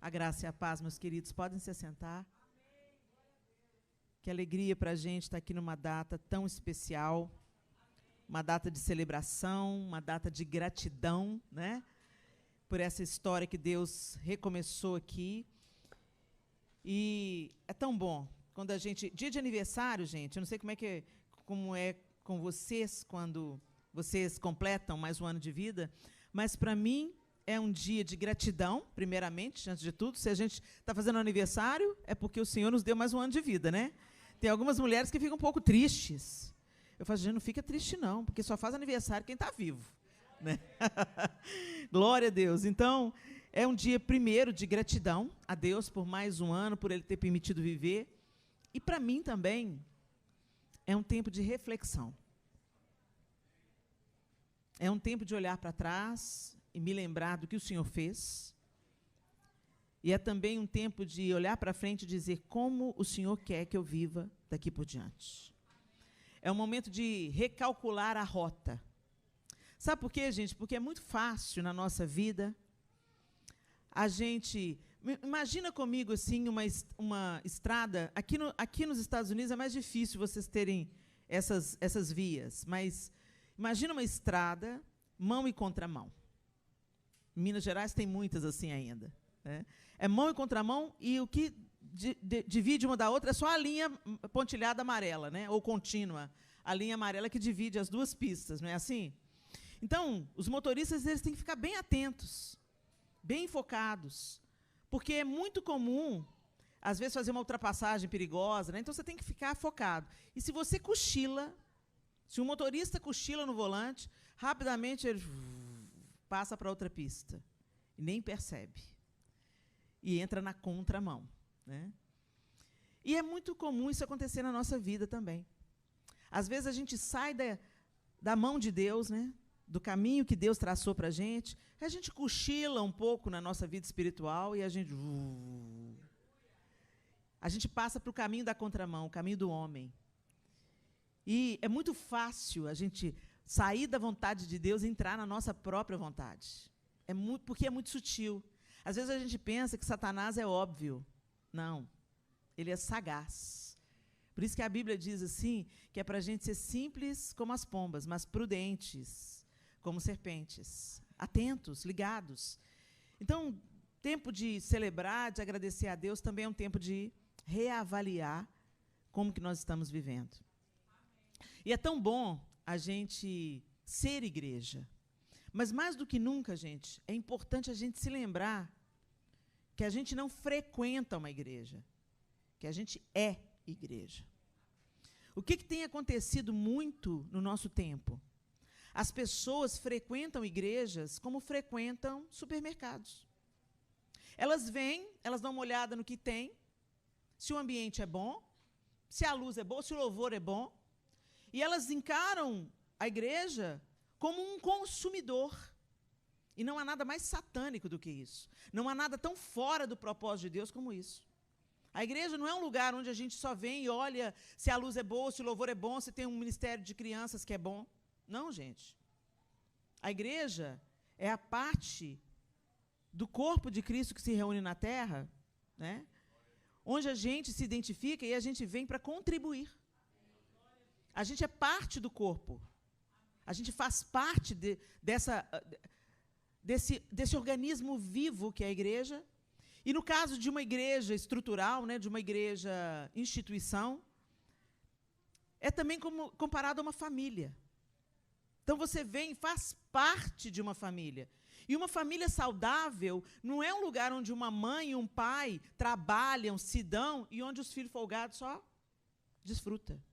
A graça e a paz, meus queridos, podem se assentar. Que alegria para a gente estar aqui numa data tão especial, uma data de celebração, uma data de gratidão, né? Por essa história que Deus recomeçou aqui. E é tão bom quando a gente... Dia de aniversário, gente, eu não sei como é com vocês quando vocês completam mais um ano de vida, mas para mim é um dia de gratidão, primeiramente, antes de tudo. Se a gente está fazendo aniversário, é porque o Senhor nos deu mais um ano de vida, né? Tem algumas mulheres que ficam um pouco tristes. Eu falo, gente, não fica triste não, porque só faz aniversário quem está vivo, né? Glória a Deus. Então, é um dia, primeiro, de gratidão a Deus por mais um ano, por Ele ter permitido viver. E, para mim, também, é um tempo de reflexão. É um tempo de olhar para trás e me lembrar do que o Senhor fez. E é também um tempo de olhar para frente e dizer como o Senhor quer que eu viva daqui por diante. É um momento de recalcular a rota. Sabe por quê, gente? Porque é muito fácil na nossa vida a gente... Imagina comigo assim uma estrada... Aqui nos Estados Unidos é mais difícil vocês terem essas vias, mas imagina uma estrada, mão e contramão. Em Minas Gerais tem muitas assim ainda, né? É mão e contramão, e o que divide uma da outra é só a linha pontilhada amarela, né? Ou contínua, a linha amarela que divide as duas pistas, não é assim? Então, os motoristas eles têm que ficar bem atentos, bem focados, porque é muito comum, às vezes, fazer uma ultrapassagem perigosa, né? Então você tem que ficar focado. E se você cochila, se o motorista cochila no volante, rapidamente ele passa para outra pista e nem percebe. E entra na contramão, né? E é muito comum isso acontecer na nossa vida também. Às vezes a gente sai da mão de Deus, né? Do caminho que Deus traçou para a gente cochila um pouco na nossa vida espiritual e a gente passa para o caminho da contramão, o caminho do homem. E é muito fácil a gente sair da vontade de Deus e entrar na nossa própria vontade. Porque é muito sutil. Às vezes a gente pensa que Satanás é óbvio. Não, ele é sagaz. Por isso que a Bíblia diz assim, que é para a gente ser simples como as pombas, mas prudentes como serpentes, atentos, ligados. Então, tempo de celebrar, de agradecer a Deus, também é um tempo de reavaliar como que nós estamos vivendo. E é tão bom a gente ser igreja. Mas, mais do que nunca, gente, é importante a gente se lembrar que a gente não frequenta uma igreja, que a gente é igreja. O que tem acontecido muito no nosso tempo? As pessoas frequentam igrejas como frequentam supermercados. Elas vêm, elas dão uma olhada no que tem, se o ambiente é bom, se a luz é boa, se o louvor é bom, e elas encaram a igreja como um consumidor. E não há nada mais satânico do que isso. Não há nada tão fora do propósito de Deus como isso. A igreja não é um lugar onde a gente só vem e olha se a luz é boa, se o louvor é bom, se tem um ministério de crianças que é bom. Não, gente. A igreja é a parte do corpo de Cristo que se reúne na terra, né? Onde a gente se identifica e a gente vem para contribuir. A gente é parte do corpo. A gente faz parte desse organismo vivo que é a igreja. E no caso de uma igreja estrutural, né, de uma igreja instituição, é também comparado a uma família. Então você vem e faz parte de uma família. E uma família saudável não é um lugar onde uma mãe e um pai trabalham, se dão, e onde os filhos folgados só desfrutam.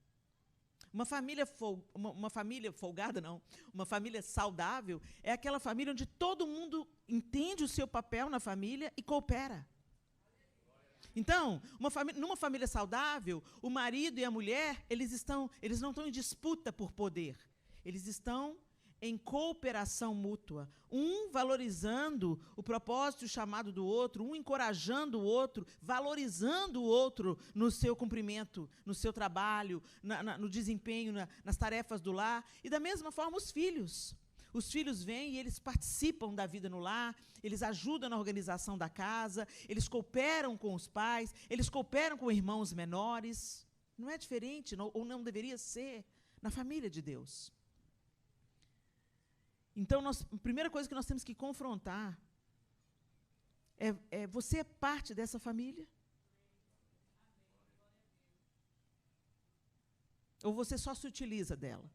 Uma família folgada, não. Uma família saudável é aquela família onde todo mundo entende o seu papel na família e coopera. Então, numa família saudável, o marido e a mulher, eles não estão em disputa por poder. Eles estão em cooperação mútua, um valorizando o propósito e o chamado do outro, um encorajando o outro, valorizando o outro no seu cumprimento, no seu trabalho, no desempenho, nas tarefas do lar. E, da mesma forma, os filhos. Os filhos vêm e eles participam da vida no lar, eles ajudam na organização da casa, eles cooperam com os pais, eles cooperam com irmãos menores. Não é diferente, ou não deveria ser, na família de Deus. Então, a primeira coisa que nós temos que confrontar você é parte dessa família? Ou você só se utiliza dela?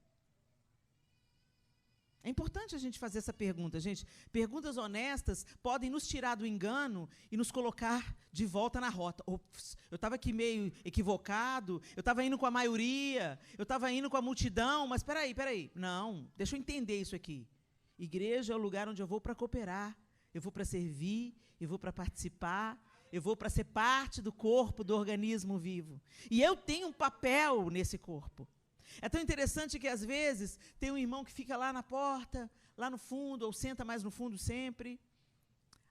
É importante a gente fazer essa pergunta, gente. Perguntas honestas podem nos tirar do engano e nos colocar de volta na rota. Ops, eu estava aqui meio equivocado, eu estava indo com a maioria, eu estava indo com a multidão, mas espera aí. Não, deixa eu entender isso aqui. Igreja é o lugar onde eu vou para cooperar, eu vou para servir, eu vou para participar, eu vou para ser parte do corpo, do organismo vivo. E eu tenho um papel nesse corpo. É tão interessante que, às vezes, tem um irmão que fica lá na porta, lá no fundo, ou senta mais no fundo sempre.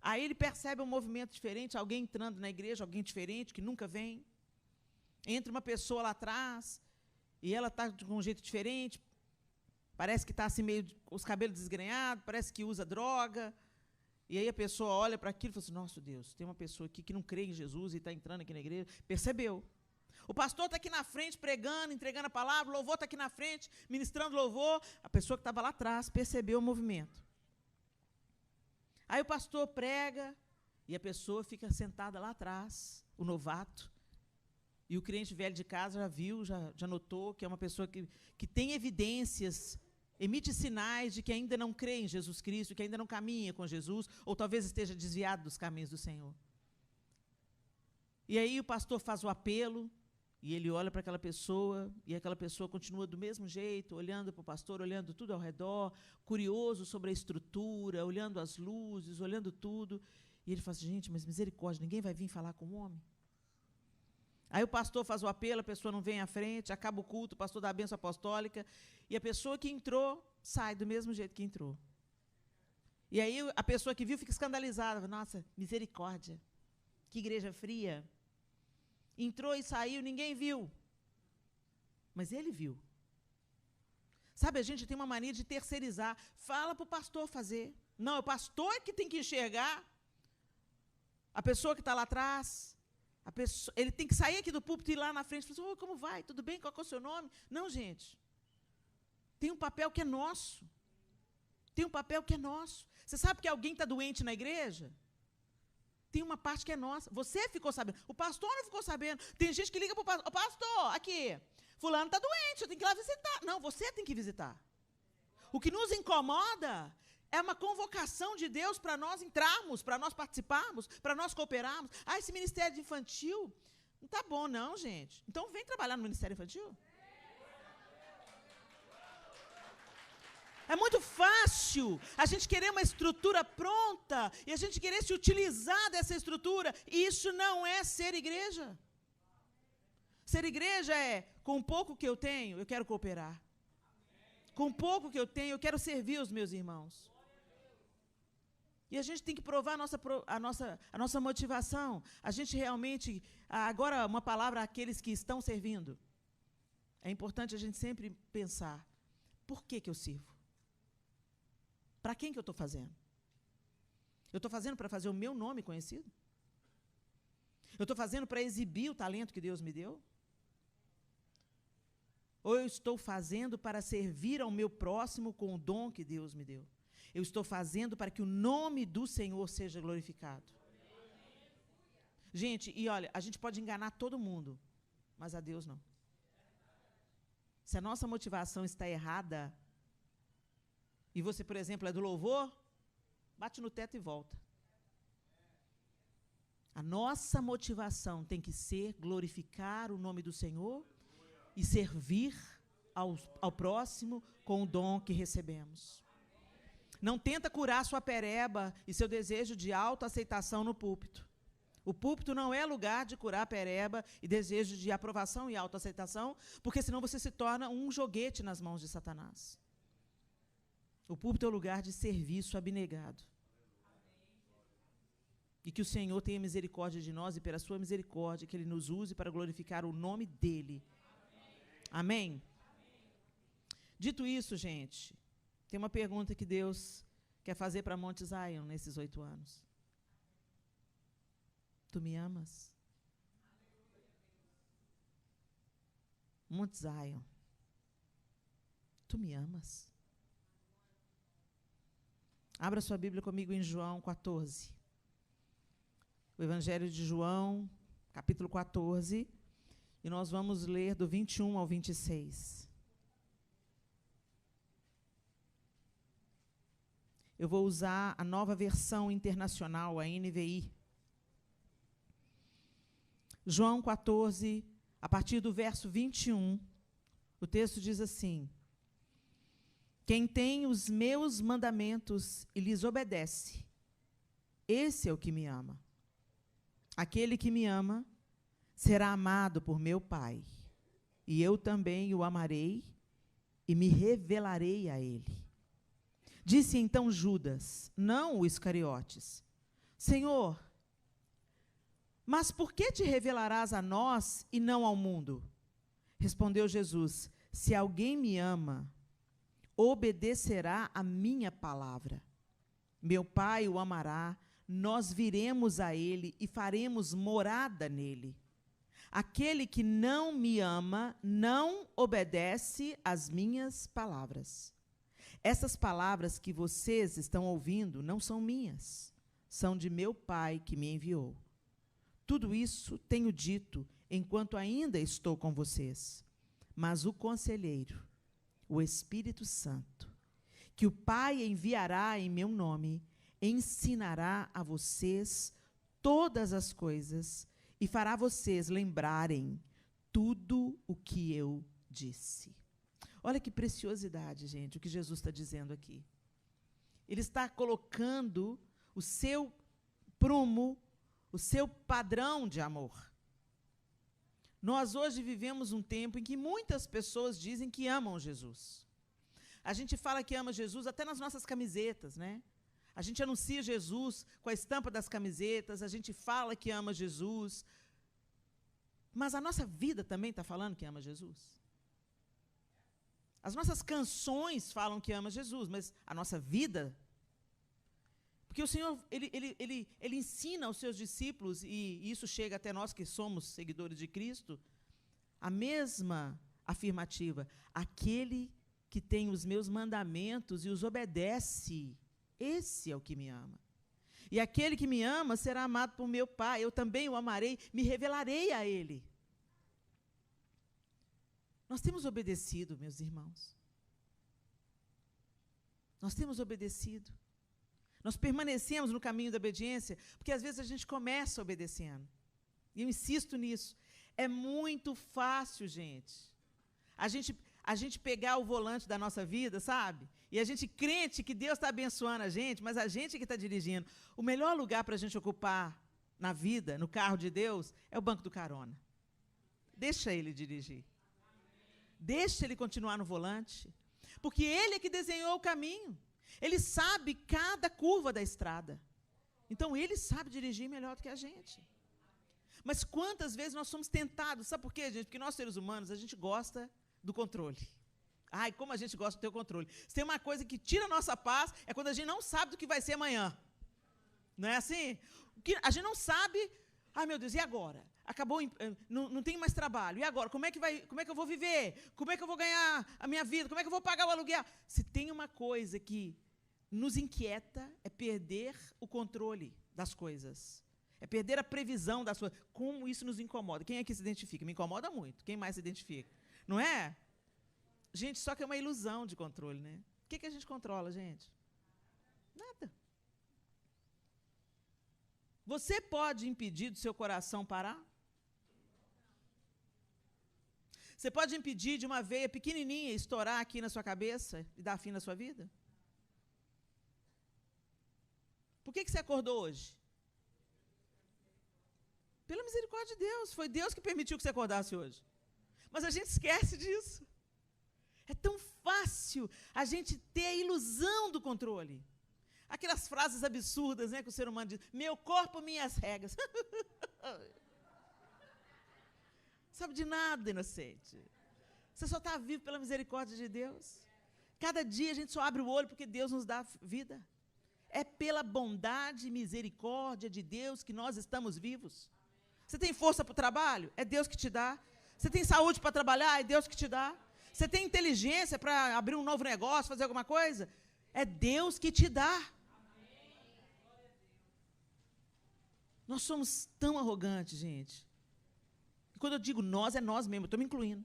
Aí ele percebe um movimento diferente, alguém entrando na igreja, alguém diferente, que nunca vem. Entra uma pessoa lá atrás, e ela está com um jeito diferente, parece que está assim meio, os cabelos desgrenhados, parece que usa droga. E aí a pessoa olha para aquilo e fala assim, nossa Deus, tem uma pessoa aqui que não crê em Jesus e está entrando aqui na igreja. Percebeu. O pastor está aqui na frente pregando, entregando a palavra, o louvor está aqui na frente, ministrando louvor. A pessoa que estava lá atrás percebeu o movimento. Aí o pastor prega e a pessoa fica sentada lá atrás, o novato. E o crente velho de casa já viu, já notou que é uma pessoa que tem evidências, emite sinais de que ainda não crê em Jesus Cristo, que ainda não caminha com Jesus, ou talvez esteja desviado dos caminhos do Senhor. E aí o pastor faz o apelo, e ele olha para aquela pessoa, e aquela pessoa continua do mesmo jeito, olhando para o pastor, olhando tudo ao redor, curioso sobre a estrutura, olhando as luzes, olhando tudo. E ele fala assim, gente, mas misericórdia, ninguém vai vir falar com o homem? Aí o pastor faz o apelo, a pessoa não vem à frente, acaba o culto, o pastor dá a bênção apostólica, e a pessoa que entrou sai do mesmo jeito que entrou. E aí a pessoa que viu fica escandalizada, nossa, misericórdia, que igreja fria. Entrou e saiu, ninguém viu. Mas ele viu. Sabe, a gente tem uma mania de terceirizar. Fala para o pastor fazer. Não, é o pastor que tem que enxergar. A pessoa que está lá atrás. Ele tem que sair aqui do púlpito e ir lá na frente e falar assim, como vai? Tudo bem? Qual é o seu nome? Não, gente. Tem um papel que é nosso. Tem um papel que é nosso. Você sabe que alguém está doente na igreja? Tem uma parte que é nossa. Você ficou sabendo. O pastor não ficou sabendo. Tem gente que liga para o pastor. Pastor, aqui, fulano está doente, eu tenho que ir lá visitar. Não, você tem que visitar. O que nos incomoda é uma convocação de Deus para nós entrarmos, para nós participarmos, para nós cooperarmos. Ah, esse ministério infantil não está bom, não, gente. Então, vem trabalhar no ministério infantil. É muito fácil a gente querer uma estrutura pronta e a gente querer se utilizar dessa estrutura. E isso não é ser igreja. Ser igreja é, com o pouco que eu tenho, eu quero cooperar. Com o pouco que eu tenho, eu quero servir os meus irmãos. E a gente tem que provar a nossa motivação. A gente realmente... Agora, uma palavra àqueles que estão servindo. É importante a gente sempre pensar, por que eu sirvo? Para quem que eu estou fazendo? Eu estou fazendo para fazer o meu nome conhecido? Eu estou fazendo para exibir o talento que Deus me deu? Ou eu estou fazendo para servir ao meu próximo com o dom que Deus me deu? Eu estou fazendo para que o nome do Senhor seja glorificado. Gente, e olha, a gente pode enganar todo mundo, mas a Deus não. Se a nossa motivação está errada, e você, por exemplo, é do louvor, bate no teto e volta. A nossa motivação tem que ser glorificar o nome do Senhor e servir ao próximo com o dom que recebemos. Não tenta curar sua pereba e seu desejo de autoaceitação no púlpito. O púlpito não é lugar de curar pereba e desejo de aprovação e autoaceitação, porque senão você se torna um joguete nas mãos de Satanás. O púlpito é o lugar de serviço abnegado. E que o Senhor tenha misericórdia de nós e, pela sua misericórdia, que Ele nos use para glorificar o nome dEle. Amém? Dito isso, gente, Tem uma pergunta que Deus quer fazer para Monte Zion nesses 8 anos. Tu me amas? Monte Zion, tu me amas? Abra sua Bíblia comigo em João 14. O Evangelho de João, capítulo 14, e nós vamos ler do 21 ao 26. Eu vou usar a nova versão internacional, a NVI. João 14, a partir do verso 21, o texto diz assim: quem tem os meus mandamentos e lhes obedece, esse é o que me ama. Aquele que me ama será amado por meu Pai, e eu também o amarei e me revelarei a ele. Disse então Judas, não o Iscariotes: Senhor, mas por que te revelarás a nós e não ao mundo? Respondeu Jesus: se alguém me ama, obedecerá a minha palavra. Meu Pai o amará, nós viremos a ele e faremos morada nele. Aquele que não me ama não obedece às minhas palavras. Essas palavras que vocês estão ouvindo não são minhas, são de meu Pai que me enviou. Tudo isso tenho dito enquanto ainda estou com vocês. Mas o Conselheiro, o Espírito Santo, que o Pai enviará em meu nome, ensinará a vocês todas as coisas e fará vocês lembrarem tudo o que eu disse. Olha que preciosidade, gente, o que Jesus está dizendo aqui. Ele está colocando o seu prumo, o seu padrão de amor. Nós hoje vivemos um tempo em que muitas pessoas dizem que amam Jesus. A gente fala que ama Jesus até nas nossas camisetas, né? A gente anuncia Jesus com a estampa das camisetas, a gente fala que ama Jesus. Mas a nossa vida também está falando que ama Jesus? As nossas canções falam que ama Jesus, mas a nossa vida... Porque o Senhor, ele ensina aos seus discípulos, e isso chega até nós que somos seguidores de Cristo, a mesma afirmativa: aquele que tem os meus mandamentos e os obedece, esse é o que me ama. E aquele que me ama será amado por meu Pai, eu também o amarei, me revelarei a ele. Nós temos obedecido, meus irmãos. Nós temos obedecido. Nós permanecemos no caminho da obediência, porque às vezes a gente começa obedecendo. E eu insisto nisso. É muito fácil, gente. A gente pegar o volante da nossa vida, sabe? E a gente crente que Deus está abençoando a gente, mas a gente que está dirigindo. O melhor lugar para a gente ocupar na vida, no carro de Deus, é o banco do carona. Deixa ele dirigir. Deixa ele continuar no volante. Porque ele é que desenhou o caminho. Ele sabe cada curva da estrada. Então, ele sabe dirigir melhor do que a gente. Mas quantas vezes nós somos tentados? Sabe por quê, gente? Porque nós, seres humanos, a gente gosta do controle. Ai, como a gente gosta do ter o controle. Se tem uma coisa que tira a nossa paz, é quando a gente não sabe do que vai ser amanhã. Não é assim? A gente não sabe... Ai, meu Deus, e agora? Acabou, não tem mais trabalho. E agora? Como é que eu vou viver? Como é que eu vou ganhar a minha vida? Como é que eu vou pagar o aluguel? Se tem uma coisa que nos inquieta, é perder o controle das coisas. É perder a previsão das coisas. Como isso nos incomoda? Quem é que se identifica? Me incomoda muito. Quem mais se identifica? Não é? Gente, só que é uma ilusão de controle, né? O que a gente controla, gente? Nada. Você pode impedir do seu coração parar? Você pode impedir de uma veia pequenininha estourar aqui na sua cabeça e dar fim na sua vida? Por que você acordou hoje? Pela misericórdia de Deus. Foi Deus que permitiu que você acordasse hoje. Mas a gente esquece disso. É tão fácil a gente ter a ilusão do controle. Aquelas frases absurdas, né, que o ser humano diz: meu corpo, minhas regras. Sabe de nada, inocente. Você só está vivo pela misericórdia de Deus. Cada dia a gente só abre o olho porque Deus nos dá vida. É pela bondade e misericórdia de Deus que nós estamos vivos. Você tem força para o trabalho? É Deus que te dá. Você tem saúde para trabalhar? É Deus que te dá. Você tem inteligência para abrir um novo negócio, fazer alguma coisa? É Deus que te dá. Nós somos tão arrogantes, gente. E quando eu digo nós, é nós mesmo, eu estou me incluindo.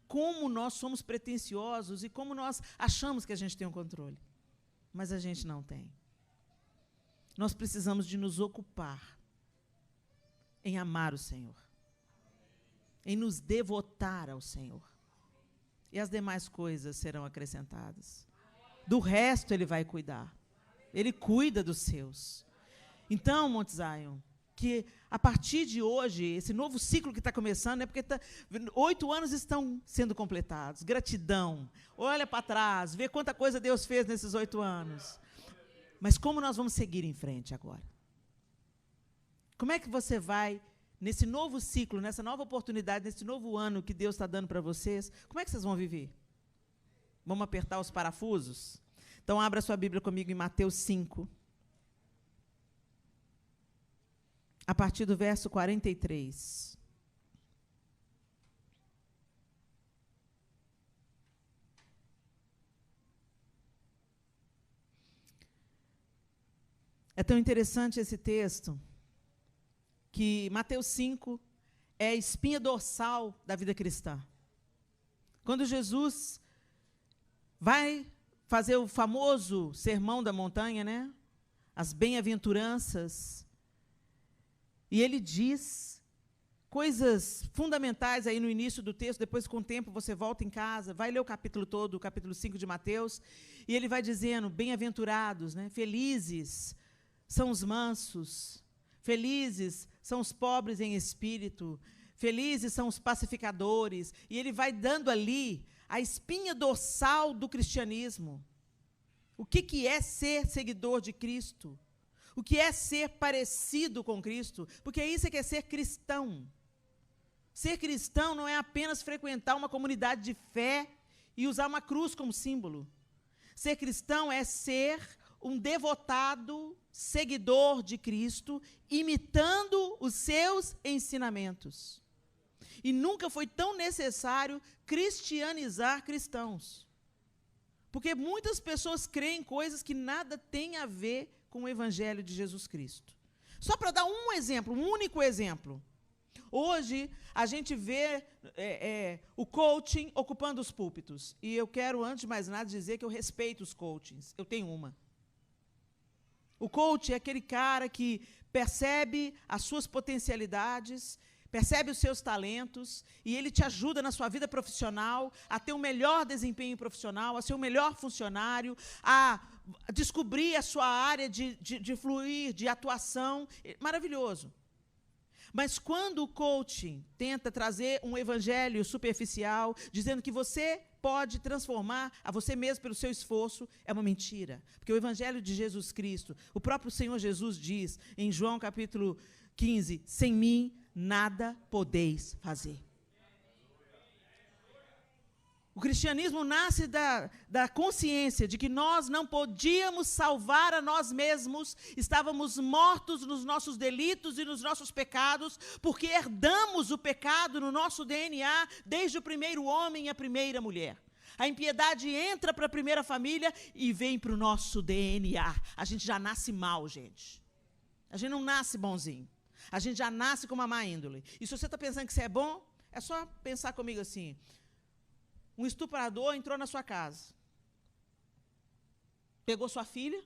Como nós somos pretensiosos e como nós achamos que a gente tem um controle. Mas a gente não tem. Nós precisamos de nos ocupar em amar o Senhor, em nos devotar ao Senhor. E as demais coisas serão acrescentadas. Do resto Ele vai cuidar. Ele cuida dos seus. Então, Monte Zion, que a partir de hoje, esse novo ciclo que está começando, porque 8 anos estão sendo completados. Gratidão. Olha para trás, vê quanta coisa Deus fez nesses 8 anos. Mas como nós vamos seguir em frente agora? Como é que você vai, nesse novo ciclo, nessa nova oportunidade, nesse novo ano que Deus está dando para vocês, como é que vocês vão viver? Vamos apertar os parafusos? Então, abra sua Bíblia comigo em Mateus 5. A partir do verso 43. É tão interessante esse texto, que Mateus 5 é a espinha dorsal da vida cristã. Quando Jesus vai fazer o famoso sermão da montanha, né? As bem-aventuranças, e ele diz coisas fundamentais aí no início do texto, depois com o tempo você volta em casa, vai ler o capítulo todo, o capítulo 5 de Mateus, e ele vai dizendo, bem-aventurados, né? Felizes são os mansos, felizes são os pobres em espírito, felizes são os pacificadores, e ele vai dando ali a espinha dorsal do cristianismo. O que é ser seguidor de Cristo? O que é ser parecido com Cristo? Porque isso é que é ser cristão. Ser cristão não é apenas frequentar uma comunidade de fé e usar uma cruz como símbolo. Ser cristão é ser um devotado seguidor de Cristo, imitando os seus ensinamentos. E nunca foi tão necessário cristianizar cristãos. Porque muitas pessoas creem coisas que nada têm a ver com o Evangelho de Jesus Cristo. Só para dar um exemplo, um único exemplo. Hoje, a gente vê o coaching ocupando os púlpitos. E eu quero, antes de mais nada, dizer que eu respeito os coachings. Eu tenho uma. O coach é aquele cara que percebe as suas potencialidades, percebe os seus talentos, e ele te ajuda na sua vida profissional a ter um melhor desempenho profissional, a ser o melhor funcionário, a descobrir a sua área de fluir, de atuação. Maravilhoso. Mas quando o coaching tenta trazer um evangelho superficial, dizendo que você pode transformar a você mesmo pelo seu esforço, é uma mentira. Porque o evangelho de Jesus Cristo, o próprio Senhor Jesus diz em João capítulo 15, sem mim nada podeis fazer. O cristianismo nasce da consciência de que nós não podíamos salvar a nós mesmos, estávamos mortos nos nossos delitos e nos nossos pecados, porque herdamos o pecado no nosso DNA desde o primeiro homem e a primeira mulher. A impiedade entra para a primeira família e vem para o nosso DNA. A gente já nasce mal, gente. A gente não nasce bonzinho. A gente já nasce com uma má índole. E se você está pensando que isso é bom, é só pensar comigo assim. Um estuprador entrou na sua casa, pegou sua filha,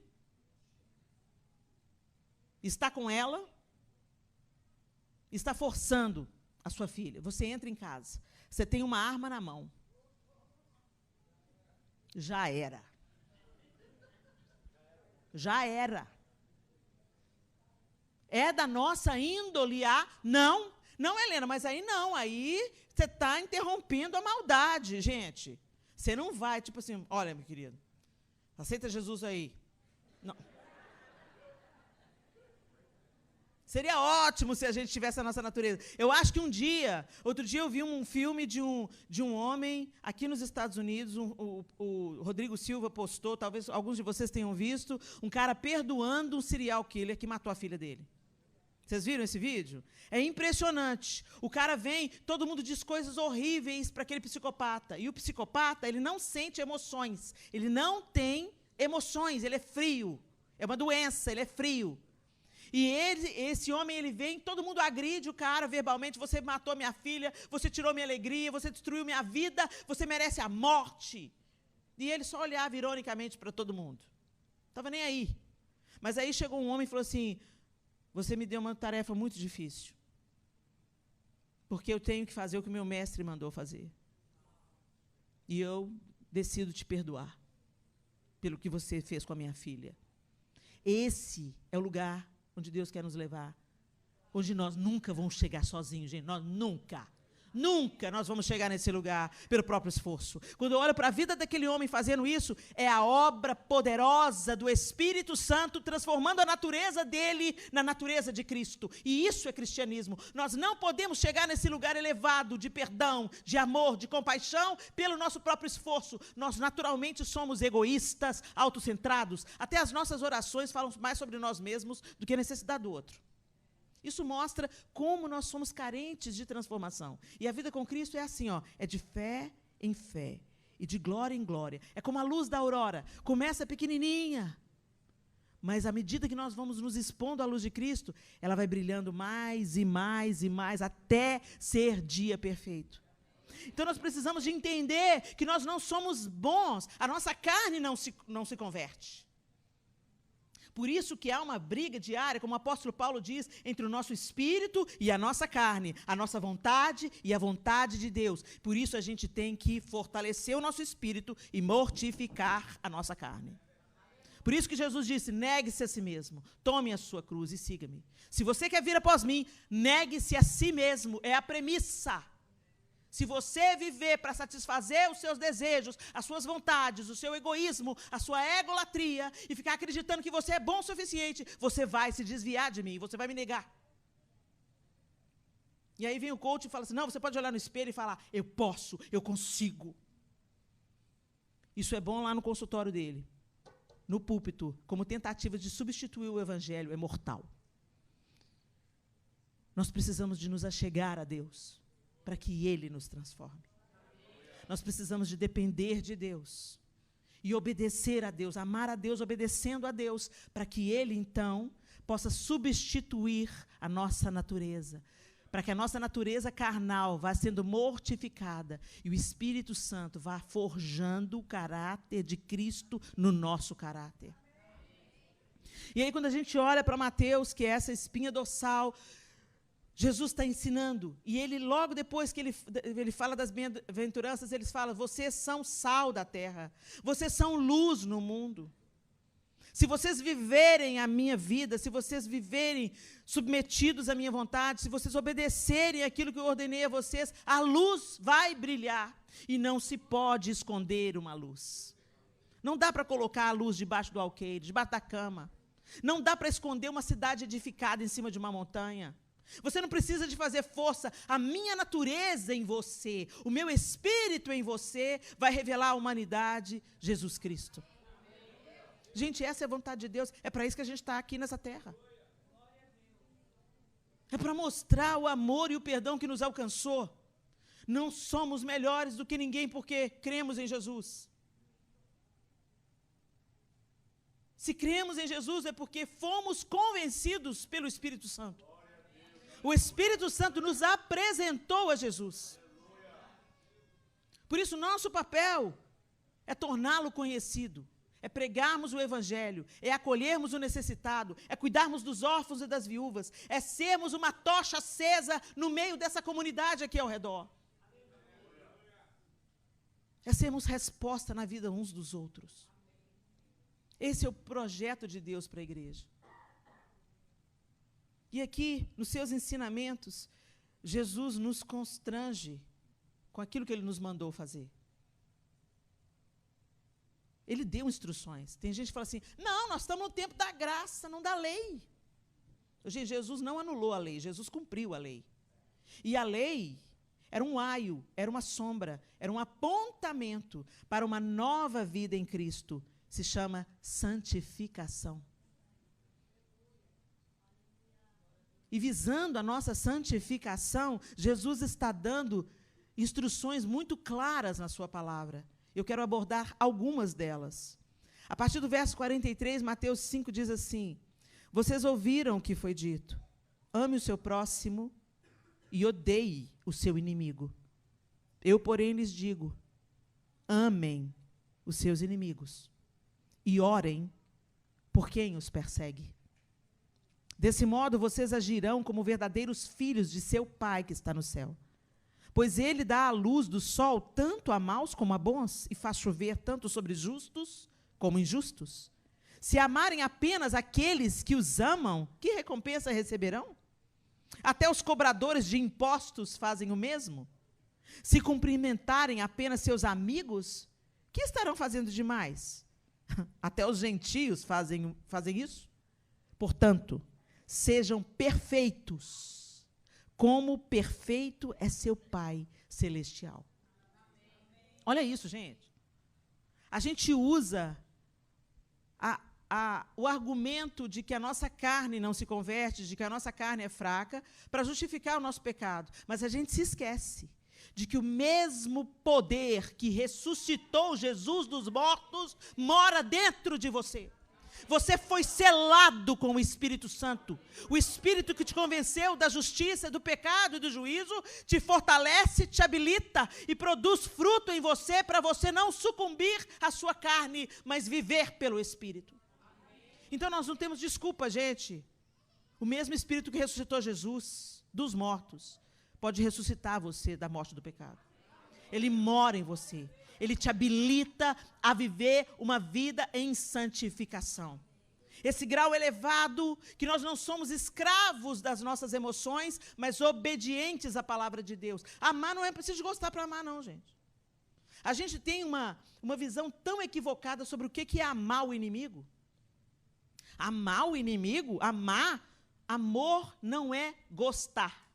está com ela, está forçando a sua filha. Você entra em casa, você tem uma arma na mão. Já era. Já era. É da nossa índole a... Não, Helena, mas aí não, aí você está interrompendo a maldade, gente. Você não vai, tipo assim, olha, meu querido, aceita Jesus aí. Não. Seria ótimo se a gente tivesse a nossa natureza. Eu acho que outro dia eu vi um filme de um homem aqui nos Estados Unidos, o Rodrigo Silva postou, talvez alguns de vocês tenham visto, um cara perdoando um serial killer que matou a filha dele. Vocês viram esse vídeo? É impressionante. O cara vem, todo mundo diz coisas horríveis para aquele psicopata. E o psicopata, ele não sente emoções. Ele não tem emoções, ele é frio. É uma doença, ele é frio. E esse homem, ele vem, todo mundo agride o cara verbalmente. Você matou minha filha, você tirou minha alegria, você destruiu minha vida, você merece a morte. E ele só olhava ironicamente para todo mundo. Estava nem aí. Mas aí chegou um homem e falou assim, você me deu uma tarefa muito difícil, porque eu tenho que fazer o que o meu mestre mandou fazer. E eu decido te perdoar pelo que você fez com a minha filha. Esse é o lugar onde Deus quer nos levar, onde nós nunca vamos chegar sozinhos, gente. Nós nunca nós vamos chegar nesse lugar pelo próprio esforço. Quando eu olho para a vida daquele homem fazendo isso, é a obra poderosa do Espírito Santo transformando a natureza dele na natureza de Cristo. E isso é cristianismo. Nós não podemos chegar nesse lugar elevado de perdão, de amor, de compaixão pelo nosso próprio esforço. Nós naturalmente somos egoístas, autocentrados. Até as nossas orações falam mais sobre nós mesmos do que a necessidade do outro. Isso mostra como nós somos carentes de transformação. E a vida com Cristo é assim, é de fé em fé e de glória em glória. É como a luz da aurora, começa pequenininha, mas à medida que nós vamos nos expondo à luz de Cristo, ela vai brilhando mais e mais e mais, até ser dia perfeito. Então nós precisamos de entender que nós não somos bons, a nossa carne não se converte. Por isso que há uma briga diária, como o apóstolo Paulo diz, entre o nosso espírito e a nossa carne, a nossa vontade e a vontade de Deus. Por isso a gente tem que fortalecer o nosso espírito e mortificar a nossa carne. Por isso que Jesus disse, negue-se a si mesmo, tome a sua cruz e siga-me. Se você quer vir após mim, negue-se a si mesmo, é a premissa. Se você viver para satisfazer os seus desejos, as suas vontades, o seu egoísmo, a sua egolatria, e ficar acreditando que você é bom o suficiente, você vai se desviar de mim, você vai me negar. E aí vem o coach e fala assim, não, você pode olhar no espelho e falar, eu posso, eu consigo. Isso é bom lá no consultório dele. No púlpito, como tentativa de substituir o evangelho, é mortal. Nós precisamos de nos achegar a Deus, para que Ele nos transforme. Nós precisamos de depender de Deus e obedecer a Deus, amar a Deus, obedecendo a Deus, para que Ele, então, possa substituir a nossa natureza, para que a nossa natureza carnal vá sendo mortificada e o Espírito Santo vá forjando o caráter de Cristo no nosso caráter. E aí, quando a gente olha para Mateus, que é essa espinha dorsal, Jesus está ensinando, e ele, logo depois que ele fala das bem-aventuranças, ele fala, vocês são sal da terra, vocês são luz no mundo. Se vocês viverem a minha vida, se vocês viverem submetidos à minha vontade, se vocês obedecerem aquilo que eu ordenei a vocês, a luz vai brilhar, e não se pode esconder uma luz. Não dá para colocar a luz debaixo do alqueire, debaixo da cama. Não dá para esconder uma cidade edificada em cima de uma montanha. Você não precisa de fazer força. A minha natureza em você, o meu espírito em você, vai revelar à humanidade Jesus Cristo. Gente, essa é a vontade de Deus. É para isso que a gente está aqui nessa terra. É para mostrar o amor e o perdão que nos alcançou. Não somos melhores do que ninguém porque cremos em Jesus. Se cremos em Jesus é porque fomos convencidos pelo Espírito Santo. O Espírito Santo nos apresentou a Jesus. Por isso, nosso papel é torná-lo conhecido, é pregarmos o Evangelho, é acolhermos o necessitado, é cuidarmos dos órfãos e das viúvas, é sermos uma tocha acesa no meio dessa comunidade aqui ao redor. É sermos resposta na vida uns dos outros. Esse é o projeto de Deus para a igreja. E aqui, nos seus ensinamentos, Jesus nos constrange com aquilo que Ele nos mandou fazer. Ele deu instruções. Tem gente que fala assim, não, nós estamos no tempo da graça, não da lei. Gente, Jesus não anulou a lei, Jesus cumpriu a lei. E a lei era um aio, era uma sombra, era um apontamento para uma nova vida em Cristo. Se chama santificação. E visando a nossa santificação, Jesus está dando instruções muito claras na sua palavra. Eu quero abordar algumas delas. A partir do verso 43, Mateus 5 diz assim: vocês ouviram o que foi dito, ame o seu próximo e odeie o seu inimigo. Eu, porém, lhes digo, amem os seus inimigos e orem por quem os persegue. Desse modo, vocês agirão como verdadeiros filhos de seu Pai que está no céu. Pois ele dá a luz do sol tanto a maus como a bons, e faz chover tanto sobre justos como injustos. Se amarem apenas aqueles que os amam, que recompensa receberão? Até os cobradores de impostos fazem o mesmo. Se cumprimentarem apenas seus amigos, que estarão fazendo demais? Até os gentios fazem isso. Portanto, sejam perfeitos, como perfeito é seu Pai celestial. Olha isso, gente. A gente usa o argumento de que a nossa carne não se converte, de que a nossa carne é fraca, para justificar o nosso pecado. Mas a gente se esquece de que o mesmo poder que ressuscitou Jesus dos mortos mora dentro de você. Você foi selado com o Espírito Santo. O Espírito que te convenceu da justiça, do pecado e do juízo, te fortalece, te habilita e produz fruto em você para você não sucumbir à sua carne, mas viver pelo Espírito. Então nós não temos desculpa, gente. O mesmo Espírito que ressuscitou Jesus dos mortos pode ressuscitar você da morte do pecado. Ele mora em você. Ele te habilita a viver uma vida em santificação. Esse grau elevado, que nós não somos escravos das nossas emoções, mas obedientes à palavra de Deus. Amar não é preciso gostar para amar, não, gente. A gente tem uma visão tão equivocada sobre o que é amar o inimigo. Amar o inimigo, amor não é gostar.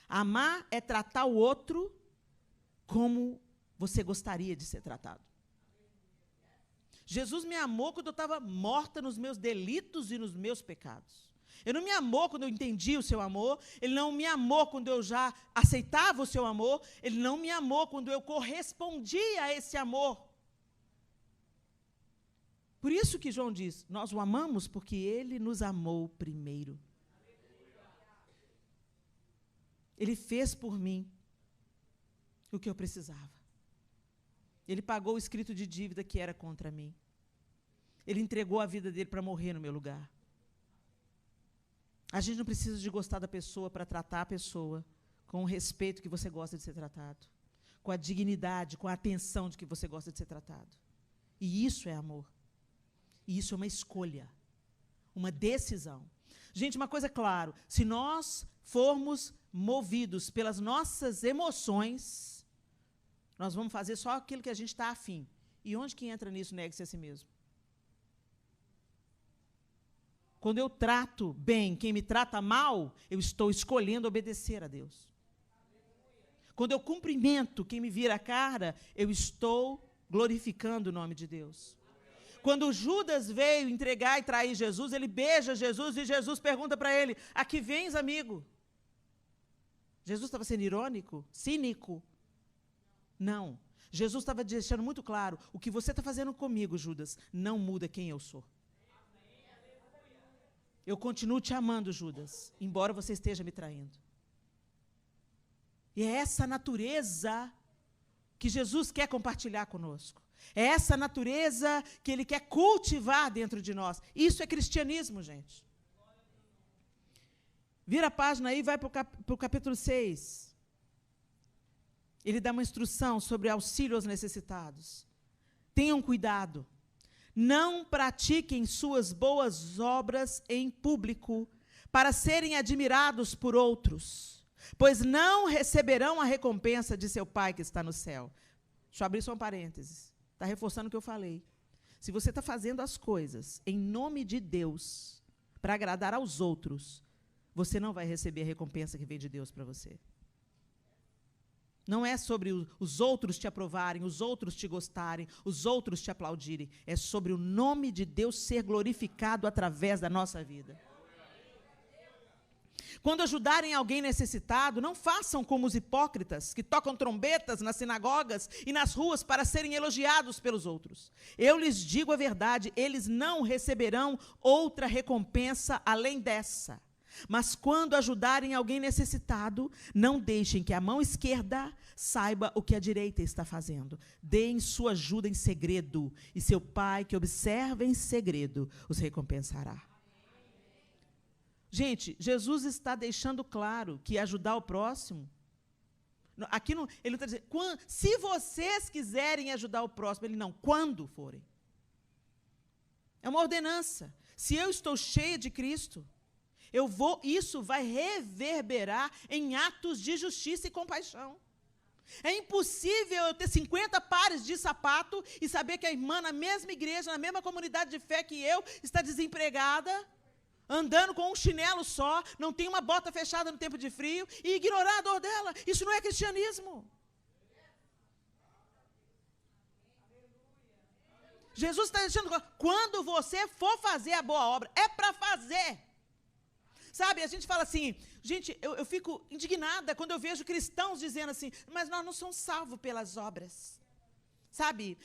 Amar é tratar o outro como você gostaria de ser tratado. Jesus me amou quando eu estava morta nos meus delitos e nos meus pecados. Ele não me amou quando eu entendi o seu amor. Ele não me amou quando eu já aceitava o seu amor. Ele não me amou quando eu correspondia a esse amor. Por isso que João diz, nós o amamos porque ele nos amou primeiro. Ele fez por mim o que eu precisava. Ele pagou o escrito de dívida que era contra mim. Ele entregou a vida dele para morrer no meu lugar. A gente não precisa de gostar da pessoa para tratar a pessoa com o respeito que você gosta de ser tratado, com a dignidade, com a atenção de que você gosta de ser tratado. E isso é amor. E isso é uma escolha, uma decisão. Gente, uma coisa é claro, se nós formos movidos pelas nossas emoções, nós vamos fazer só aquilo que a gente está afim. E onde que entra nisso, negue-se a si mesmo? Quando eu trato bem quem me trata mal, eu estou escolhendo obedecer a Deus. Quando eu cumprimento quem me vira a cara, eu estou glorificando o nome de Deus. Quando Judas veio entregar e trair Jesus, ele beija Jesus e Jesus pergunta para ele, a que vens, amigo? Jesus estava sendo irônico? Cínico? Não. Jesus estava deixando muito claro, o que você está fazendo comigo, Judas, não muda quem eu sou. Eu continuo te amando, Judas, embora você esteja me traindo. E é essa natureza que Jesus quer compartilhar conosco. É essa natureza que Ele quer cultivar dentro de nós. Isso é cristianismo, gente. Vira a página aí e vai para o capítulo 6. Ele dá uma instrução sobre auxílio aos necessitados. Tenham cuidado. Não pratiquem suas boas obras em público, para serem admirados por outros, pois não receberão a recompensa de seu Pai que está no céu. Deixa eu abrir só um parênteses. Está reforçando o que eu falei. Se você está fazendo as coisas em nome de Deus, para agradar aos outros, você não vai receber a recompensa que vem de Deus para você. Não é sobre os outros te aprovarem, os outros te gostarem, os outros te aplaudirem. É sobre o nome de Deus ser glorificado através da nossa vida. Quando ajudarem alguém necessitado, não façam como os hipócritas, que tocam trombetas nas sinagogas e nas ruas para serem elogiados pelos outros. Eu lhes digo a verdade, eles não receberão outra recompensa além dessa. Mas quando ajudarem alguém necessitado, não deixem que a mão esquerda saiba o que a direita está fazendo. Deem sua ajuda em segredo, e seu Pai, que observa em segredo, os recompensará. Gente, Jesus está deixando claro que ajudar o próximo, aqui não, ele não está dizendo, se vocês quiserem ajudar o próximo, ele não, quando forem. É uma ordenança. Se eu estou cheia de Cristo, isso vai reverberar em atos de justiça e compaixão. É impossível eu ter 50 pares de sapato e saber que a irmã na mesma igreja, na mesma comunidade de fé que eu, está desempregada, andando com um chinelo só, não tem uma bota fechada no tempo de frio, e ignorar a dor dela. Isso não é cristianismo. Jesus está deixando, quando você for fazer a boa obra, é para fazer. Sabe, a gente fala assim, gente, eu fico indignada quando eu vejo cristãos dizendo assim, mas nós não somos salvos pelas obras. Sabe,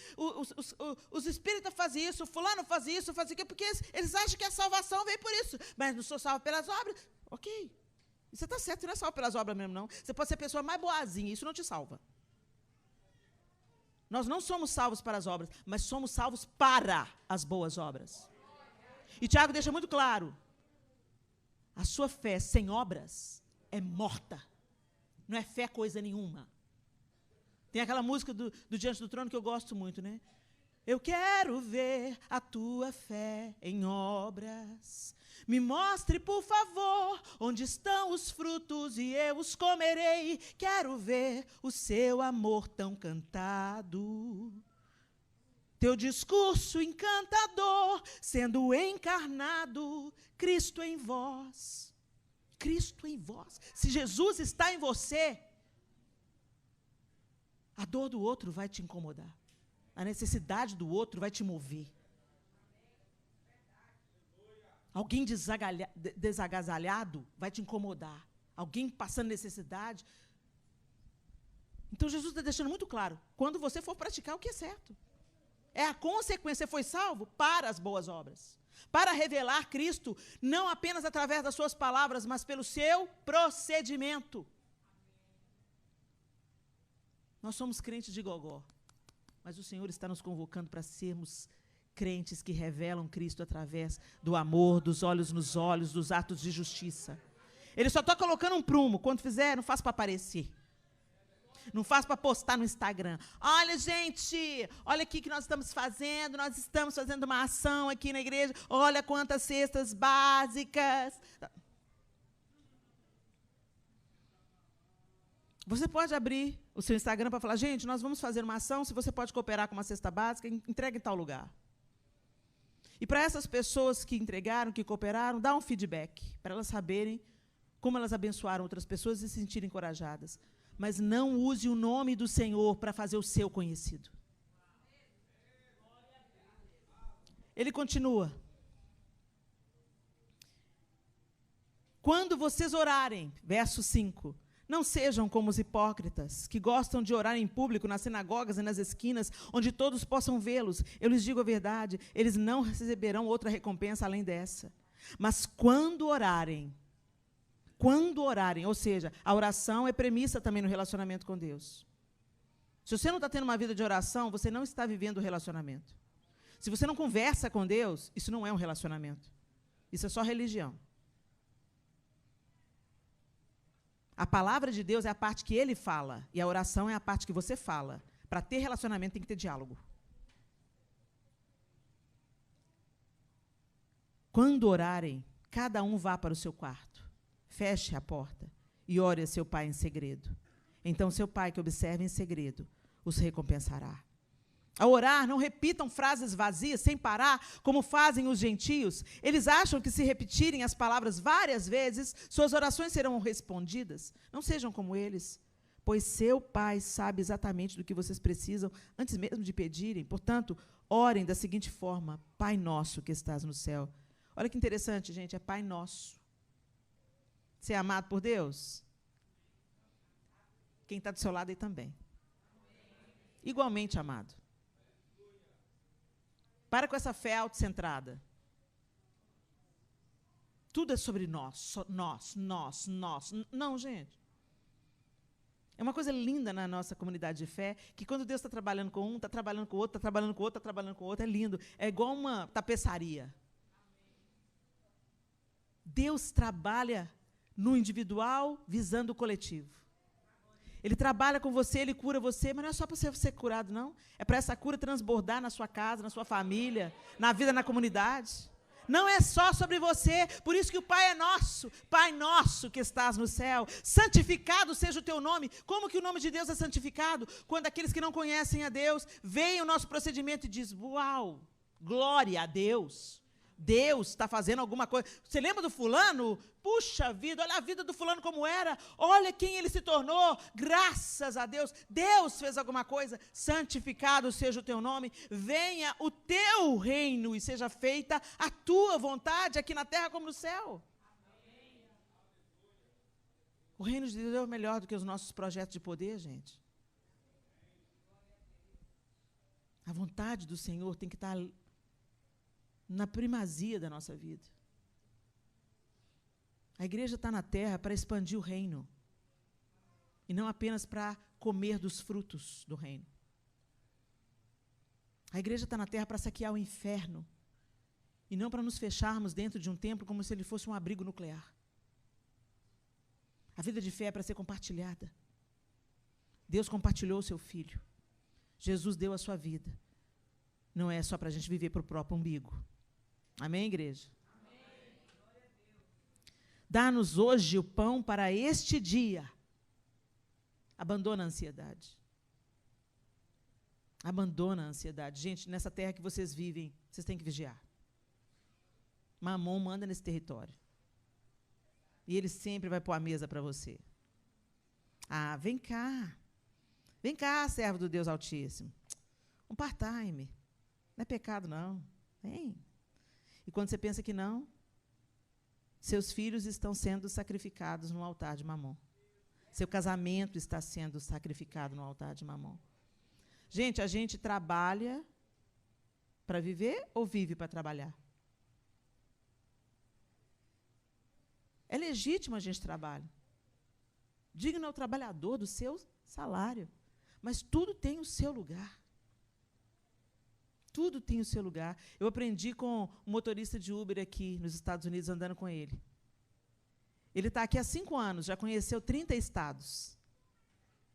os espíritas fazem isso, fulano faz isso, faz aquilo, porque eles acham que a salvação vem por isso. Mas não sou salvo pelas obras. Ok, você está certo, você não é salvo pelas obras mesmo, não. Você pode ser a pessoa mais boazinha, isso não te salva. Nós não somos salvos para as obras, mas somos salvos para as boas obras. E Tiago deixa muito claro, a sua fé sem obras é morta. Não é fé coisa nenhuma. Tem aquela música do Diante do Trono que eu gosto muito, né? Eu quero ver a tua fé em obras. Me mostre, por favor, onde estão os frutos e eu os comerei. Quero ver o seu amor tão cantado. Teu discurso encantador, sendo encarnado, Cristo em vós. Cristo em vós. Se Jesus está em você, a dor do outro vai te incomodar. A necessidade do outro vai te mover. Alguém desagasalhado vai te incomodar. Alguém passando necessidade. Então, Jesus está deixando muito claro, quando você for praticar o que é certo. É a consequência, você foi salvo para as boas obras. Para revelar Cristo, não apenas através das suas palavras, mas pelo seu procedimento. Nós somos crentes de gogó, mas o Senhor está nos convocando para sermos crentes que revelam Cristo através do amor, dos olhos nos olhos, dos atos de justiça. Ele só está colocando um prumo. Quando fizer, não faz para aparecer. Não faz para postar no Instagram. Olha, gente, olha aqui que nós estamos fazendo uma ação aqui na igreja. Olha quantas cestas básicas. Você pode abrir o seu Instagram para falar, gente, nós vamos fazer uma ação, se você pode cooperar com uma cesta básica, entregue em tal lugar. E para essas pessoas que entregaram, que cooperaram, dá um feedback, para elas saberem como elas abençoaram outras pessoas e se sentirem encorajadas. Mas não use o nome do Senhor para fazer o seu conhecido. Ele continua. Quando vocês orarem, verso 5, não sejam como os hipócritas, que gostam de orar em público, nas sinagogas e nas esquinas, onde todos possam vê-los. Eu lhes digo a verdade, eles não receberão outra recompensa além dessa. Mas quando orarem, ou seja, a oração é premissa também no relacionamento com Deus. Se você não está tendo uma vida de oração, você não está vivendo o relacionamento. Se você não conversa com Deus, isso não é um relacionamento. Isso é só religião. A palavra de Deus é a parte que Ele fala, e a oração é a parte que você fala. Para ter relacionamento tem que ter diálogo. Quando orarem, cada um vá para o seu quarto, feche a porta e ore a seu pai em segredo. Então seu pai que observa em segredo os recompensará. Ao orar, não repitam frases vazias sem parar, como fazem os gentios. Eles acham que se repetirem as palavras várias vezes, suas orações serão respondidas. Não sejam como eles, pois seu Pai sabe exatamente do que vocês precisam antes mesmo de pedirem. Portanto, orem da seguinte forma: Pai nosso que estás no céu. Olha que interessante, gente, é Pai nosso. Você é amado por Deus? Quem está do seu lado aí também. Igualmente amado. Para com essa fé autocentrada. Tudo é sobre nós, nós. Não, gente. É uma coisa linda na nossa comunidade de fé, que quando Deus está trabalhando com um, está trabalhando com o outro, está trabalhando com o outro, está trabalhando com o outro, é lindo. É igual uma tapeçaria. Deus trabalha no individual, visando o coletivo. Ele trabalha com você, ele cura você, mas não é só para você ser curado, não. É para essa cura transbordar na sua casa, na sua família, na vida, na comunidade. Não é só sobre você, por isso que o Pai é nosso. Pai nosso que estás no céu, santificado seja o teu nome. Como que o nome de Deus é santificado? Quando aqueles que não conhecem a Deus veem o nosso procedimento e dizem: uau, glória a Deus. Deus está fazendo alguma coisa. Você lembra do fulano? Puxa vida, olha a vida do fulano como era. Olha quem ele se tornou. Graças a Deus. Deus fez alguma coisa. Santificado seja o teu nome. Venha o teu reino e seja feita a tua vontade aqui na terra como no céu. O reino de Deus é melhor do que os nossos projetos de poder, gente. A vontade do Senhor tem que estar na primazia da nossa vida. A igreja está na terra para expandir o reino, e não apenas para comer dos frutos do reino. A igreja está na terra para saquear o inferno, e não para nos fecharmos dentro de um templo como se ele fosse um abrigo nuclear. A vida de fé é para ser compartilhada. Deus compartilhou o seu Filho. Jesus deu a sua vida. Não é só para a gente viver para o próprio umbigo. Amém, igreja? Amém. Dá-nos hoje o pão para este dia. Abandona a ansiedade. Abandona a ansiedade. Gente, nessa terra que vocês vivem, vocês têm que vigiar. Mamon manda nesse território. E ele sempre vai pôr a mesa para você. Ah, vem cá. Vem cá, servo do Deus Altíssimo. Um part-time. Não é pecado, não. Vem. E quando você pensa que não, seus filhos estão sendo sacrificados no altar de Mamon. Seu casamento está sendo sacrificado no altar de Mamon. Gente, a gente trabalha para viver ou vive para trabalhar? É legítimo a gente trabalhar. Digno é o trabalhador do seu salário. Mas tudo tem o seu lugar. Tudo tem o seu lugar. Eu aprendi com um motorista de Uber aqui nos Estados Unidos, andando com ele. Ele está aqui há 5 anos, já conheceu 30 estados.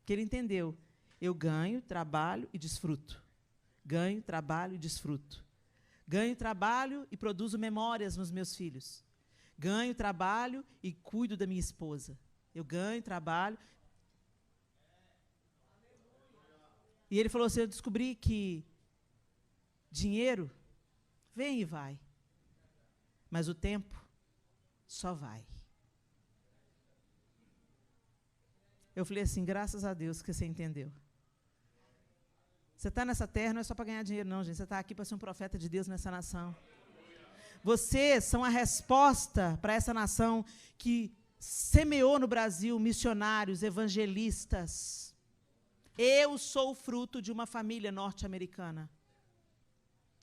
Que ele entendeu. Eu ganho, trabalho e desfruto. Ganho, trabalho e desfruto. Ganho, trabalho e produzo memórias nos meus filhos. Ganho, trabalho e cuido da minha esposa. Eu ganho, trabalho. E ele falou assim: eu descobri que dinheiro vem e vai, mas o tempo só vai. Eu falei assim: graças a Deus que você entendeu. Você está nessa terra não é só para ganhar dinheiro, não, gente. Você está aqui para ser um profeta de Deus nessa nação. Vocês são a resposta para essa nação que semeou no Brasil missionários, evangelistas. Eu sou fruto de uma família norte-americana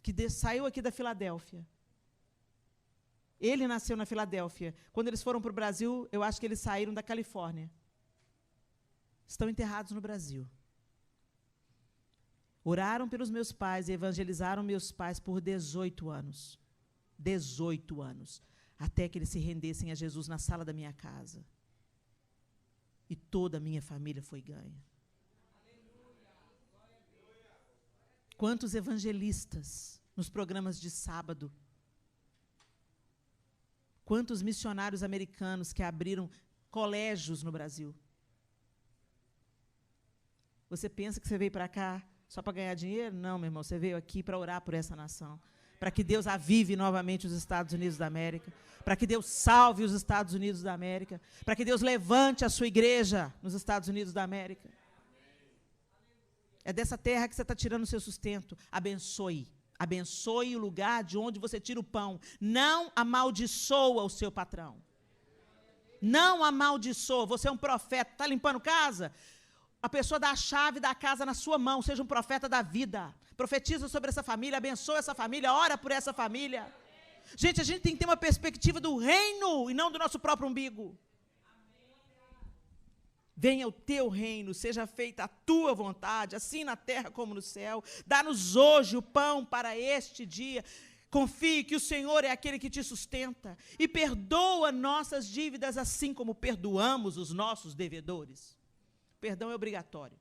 que saiu aqui da Filadélfia. Ele nasceu na Filadélfia. Quando eles foram para o Brasil, eu acho que eles saíram da Califórnia. Estão enterrados no Brasil. Oraram pelos meus pais e evangelizaram meus pais por 18 anos. 18 anos. Até que eles se rendessem a Jesus na sala da minha casa. E toda a minha família foi ganha. Quantos evangelistas nos programas de sábado? Quantos missionários americanos que abriram colégios no Brasil? Você pensa que você veio para cá Só para ganhar dinheiro? Não, meu irmão, você veio aqui para orar por essa nação. Para que Deus avive novamente os Estados Unidos da América. Para que Deus salve os Estados Unidos da América. Para que Deus levante a sua igreja nos Estados Unidos da América. É dessa terra que você está tirando o seu sustento. Abençoe. Abençoe o lugar de onde você tira o pão. Não amaldiçoa o seu patrão. Não amaldiçoa. Você é um profeta. Está limpando casa? A pessoa dá a chave da casa na sua mão. Seja um profeta da vida. Profetiza sobre essa família. Abençoa essa família. Ora por essa família. Gente, a gente tem que ter uma perspectiva do reino e não do nosso próprio umbigo. Venha o teu reino, seja feita a tua vontade, assim na terra como no céu. Dá-nos hoje o pão para este dia. Confie que o Senhor é aquele que te sustenta. E perdoa nossas dívidas assim como perdoamos os nossos devedores. Perdão é obrigatório.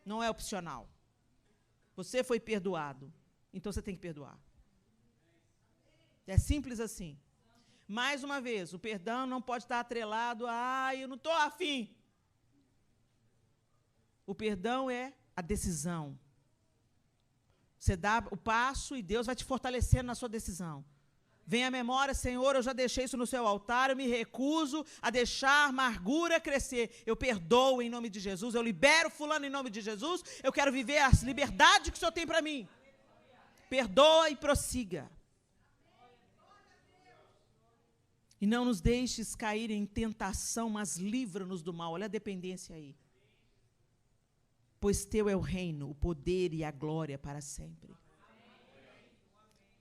Não é opcional. Você foi perdoado, então você tem que perdoar. É simples assim. Mais uma vez, o perdão não pode estar atrelado a eu não estou afim. O perdão é a decisão. Você dá o passo e Deus vai te fortalecendo na sua decisão. Vem à memória, Senhor, eu já deixei isso no seu altar, eu me recuso a deixar a amargura crescer. Eu perdoo em nome de Jesus, eu libero fulano em nome de Jesus, eu quero viver a liberdade que o Senhor tem para mim. Perdoa e prossiga. E não nos deixes cair em tentação, mas livra-nos do mal. Olha a dependência aí. Pois teu é o reino, o poder e a glória para sempre.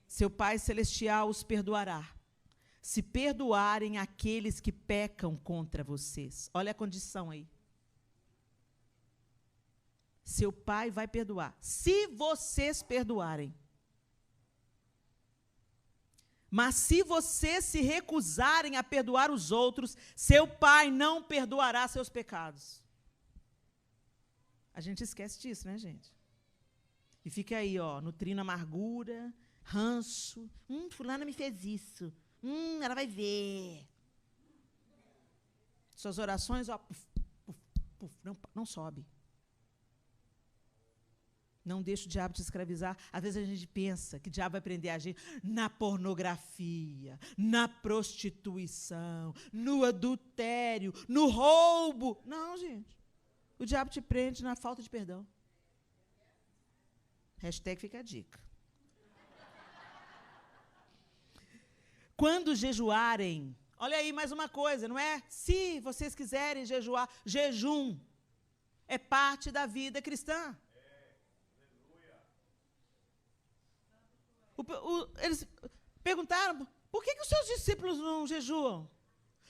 Seu Pai Celestial os perdoará, se perdoarem aqueles que pecam contra vocês. Olha a condição aí. Seu Pai vai perdoar, se vocês perdoarem. Mas se vocês se recusarem a perdoar os outros, seu Pai não perdoará seus pecados. A gente esquece disso, né, gente? E fica aí, ó, nutrindo amargura, ranço. Fulana me fez isso. Ela vai ver. Suas orações, ó, puf, puf, puf, não sobe. Não deixa o diabo te escravizar. Às vezes a gente pensa que o diabo vai prender a gente na pornografia, na prostituição, no adultério, no roubo. Não, gente. O diabo te prende na falta de perdão. Hashtag fica a dica. Quando jejuarem, olha aí mais uma coisa, não é? Se vocês quiserem jejuar, jejum é parte da vida cristã. Eles perguntaram, por que os seus discípulos não jejuam?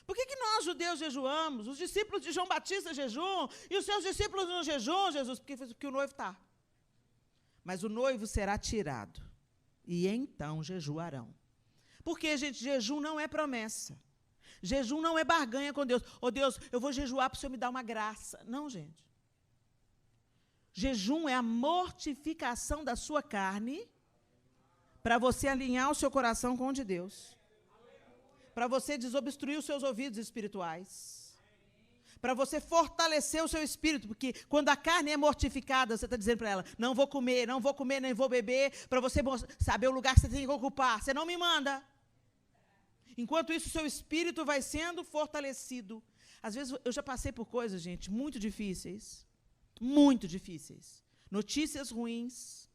Por que nós, judeus, jejuamos? Os discípulos de João Batista jejuam e os seus discípulos não jejuam, Jesus? Porque o noivo está. Mas o noivo será tirado e então jejuarão. Porque, gente, jejum não é promessa. Jejum não é barganha com Deus. Ô, Deus, eu vou jejuar para o Senhor me dar uma graça. Não, gente. Jejum é a mortificação da sua carne para você alinhar o seu coração com o de Deus. Para você desobstruir os seus ouvidos espirituais. Para você fortalecer o seu espírito, porque quando a carne é mortificada, você está dizendo para ela, não vou comer, nem vou beber, para você saber o lugar que você tem que ocupar. Você não me manda. Enquanto isso, o seu espírito vai sendo fortalecido. Às vezes, eu já passei por coisas, gente, muito difíceis. Muito difíceis. Notícias ruins.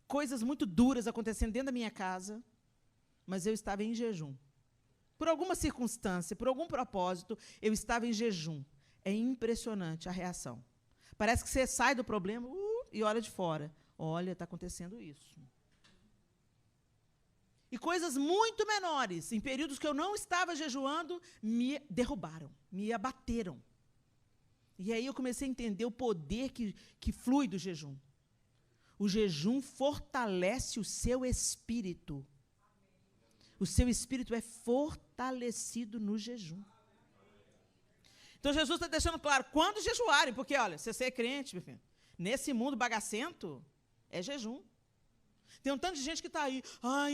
Coisas muito duras acontecendo dentro da minha casa. Mas eu estava em jejum. Por alguma circunstância, por algum propósito, eu estava em jejum. É impressionante a reação. Parece que você sai do problema e olha de fora. Olha, está acontecendo isso. E coisas muito menores, em períodos que eu não estava jejuando, me derrubaram, me abateram. E aí eu comecei a entender o poder que flui do jejum. O jejum fortalece o seu espírito. O seu espírito é fortalecido no jejum. Então, Jesus está deixando claro, quando jejuarem, porque, olha, se você é crente, meu filho, nesse mundo bagacento, é jejum. Tem um tanto de gente que está aí,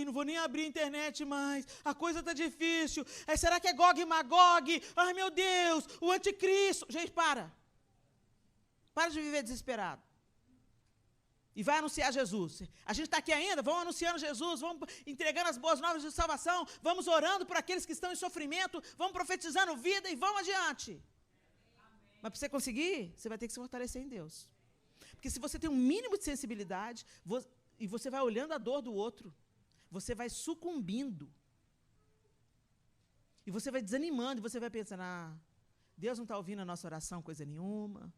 não vou nem abrir a internet mais, a coisa está difícil, será que é Gog e Magog? Ai, meu Deus, o anticristo. Gente, para de viver desesperado. e vai anunciar Jesus. A gente está aqui ainda, vamos anunciando Jesus, vamos entregando as boas novas de salvação, vamos orando por aqueles que estão em sofrimento, vamos profetizando vida e vamos adiante. Mas para você conseguir, você vai ter que se fortalecer em Deus. Porque se você tem um mínimo de sensibilidade, e você vai olhando a dor do outro, você vai sucumbindo. E você vai desanimando, e você vai pensando, Deus não está ouvindo a nossa oração, coisa nenhuma.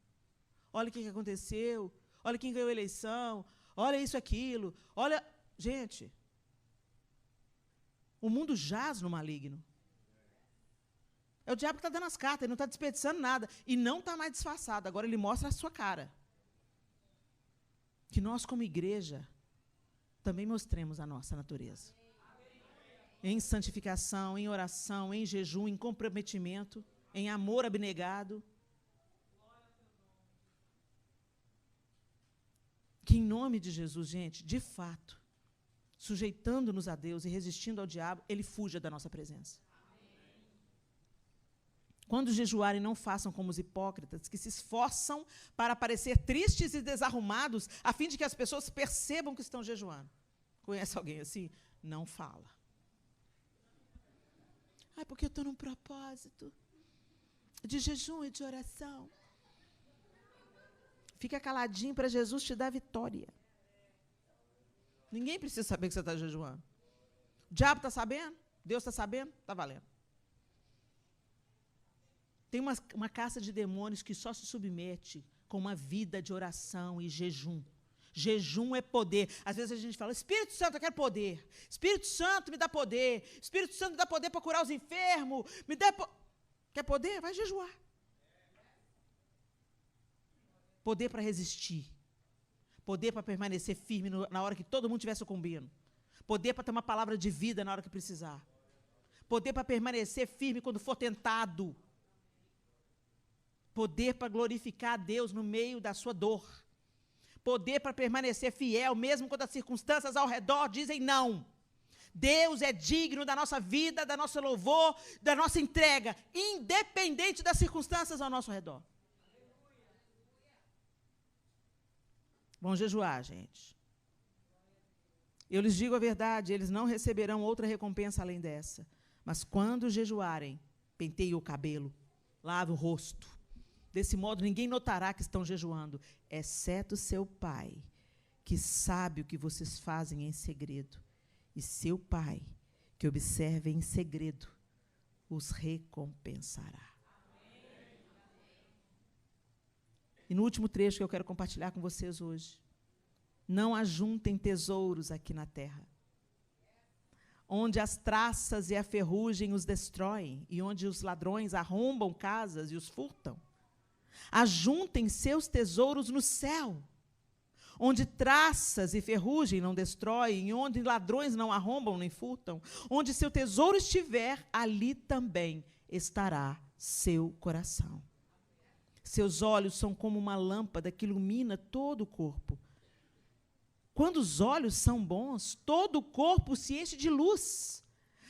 Olha o que aconteceu, olha quem ganhou a eleição, olha isso, aquilo, olha... Gente, o mundo jaz no maligno. É o diabo que está dando as cartas, ele não está desperdiçando nada. E não está mais disfarçado, agora ele mostra a sua cara. Que nós, como igreja, também mostremos a nossa natureza. Em santificação, em oração, em jejum, em comprometimento, em amor abnegado. Que em nome de Jesus, gente, de fato, sujeitando-nos a Deus e resistindo ao diabo, ele fuja da nossa presença. Quando jejuarem, não façam como os hipócritas, que se esforçam para parecer tristes e desarrumados, a fim de que as pessoas percebam que estão jejuando. Conhece alguém assim? Não fala. Porque eu estou num propósito de jejum e de oração. Fica caladinho para Jesus te dar vitória. Ninguém precisa saber que você está jejuando. O diabo está sabendo? Deus está sabendo? Está valendo. Tem uma caça de demônios que só se submete com uma vida de oração e jejum. Jejum é poder. Às vezes a gente fala, Espírito Santo, eu quero poder. Espírito Santo, me dá poder. Espírito Santo, me dá poder para curar os enfermos. Quer poder? Vai jejuar. Poder para resistir. Poder para permanecer firme na hora que todo mundo estiver sucumbindo. Poder para ter uma palavra de vida na hora que precisar. Poder para permanecer firme quando for tentado. Poder para glorificar a Deus no meio da sua dor. Poder para permanecer fiel, mesmo quando as circunstâncias ao redor dizem não. Deus é digno da nossa vida, da nossa louvor, da nossa entrega, independente das circunstâncias ao nosso redor. Vão jejuar, gente. Eu lhes digo a verdade, eles não receberão outra recompensa além dessa. Mas quando jejuarem, penteiem o cabelo, lave o rosto. Desse modo, ninguém notará que estão jejuando, exceto seu Pai, que sabe o que vocês fazem em segredo. E seu Pai, que observa em segredo, os recompensará. E no último trecho que eu quero compartilhar com vocês hoje, não ajuntem tesouros aqui na terra, onde as traças e a ferrugem os destroem, e onde os ladrões arrombam casas e os furtam. Ajuntem seus tesouros no céu, onde traças e ferrugem não destroem, e onde ladrões não arrombam nem furtam. Onde seu tesouro estiver, ali também estará seu coração. Seus olhos são como uma lâmpada que ilumina todo o corpo. Quando os olhos são bons, todo o corpo se enche de luz.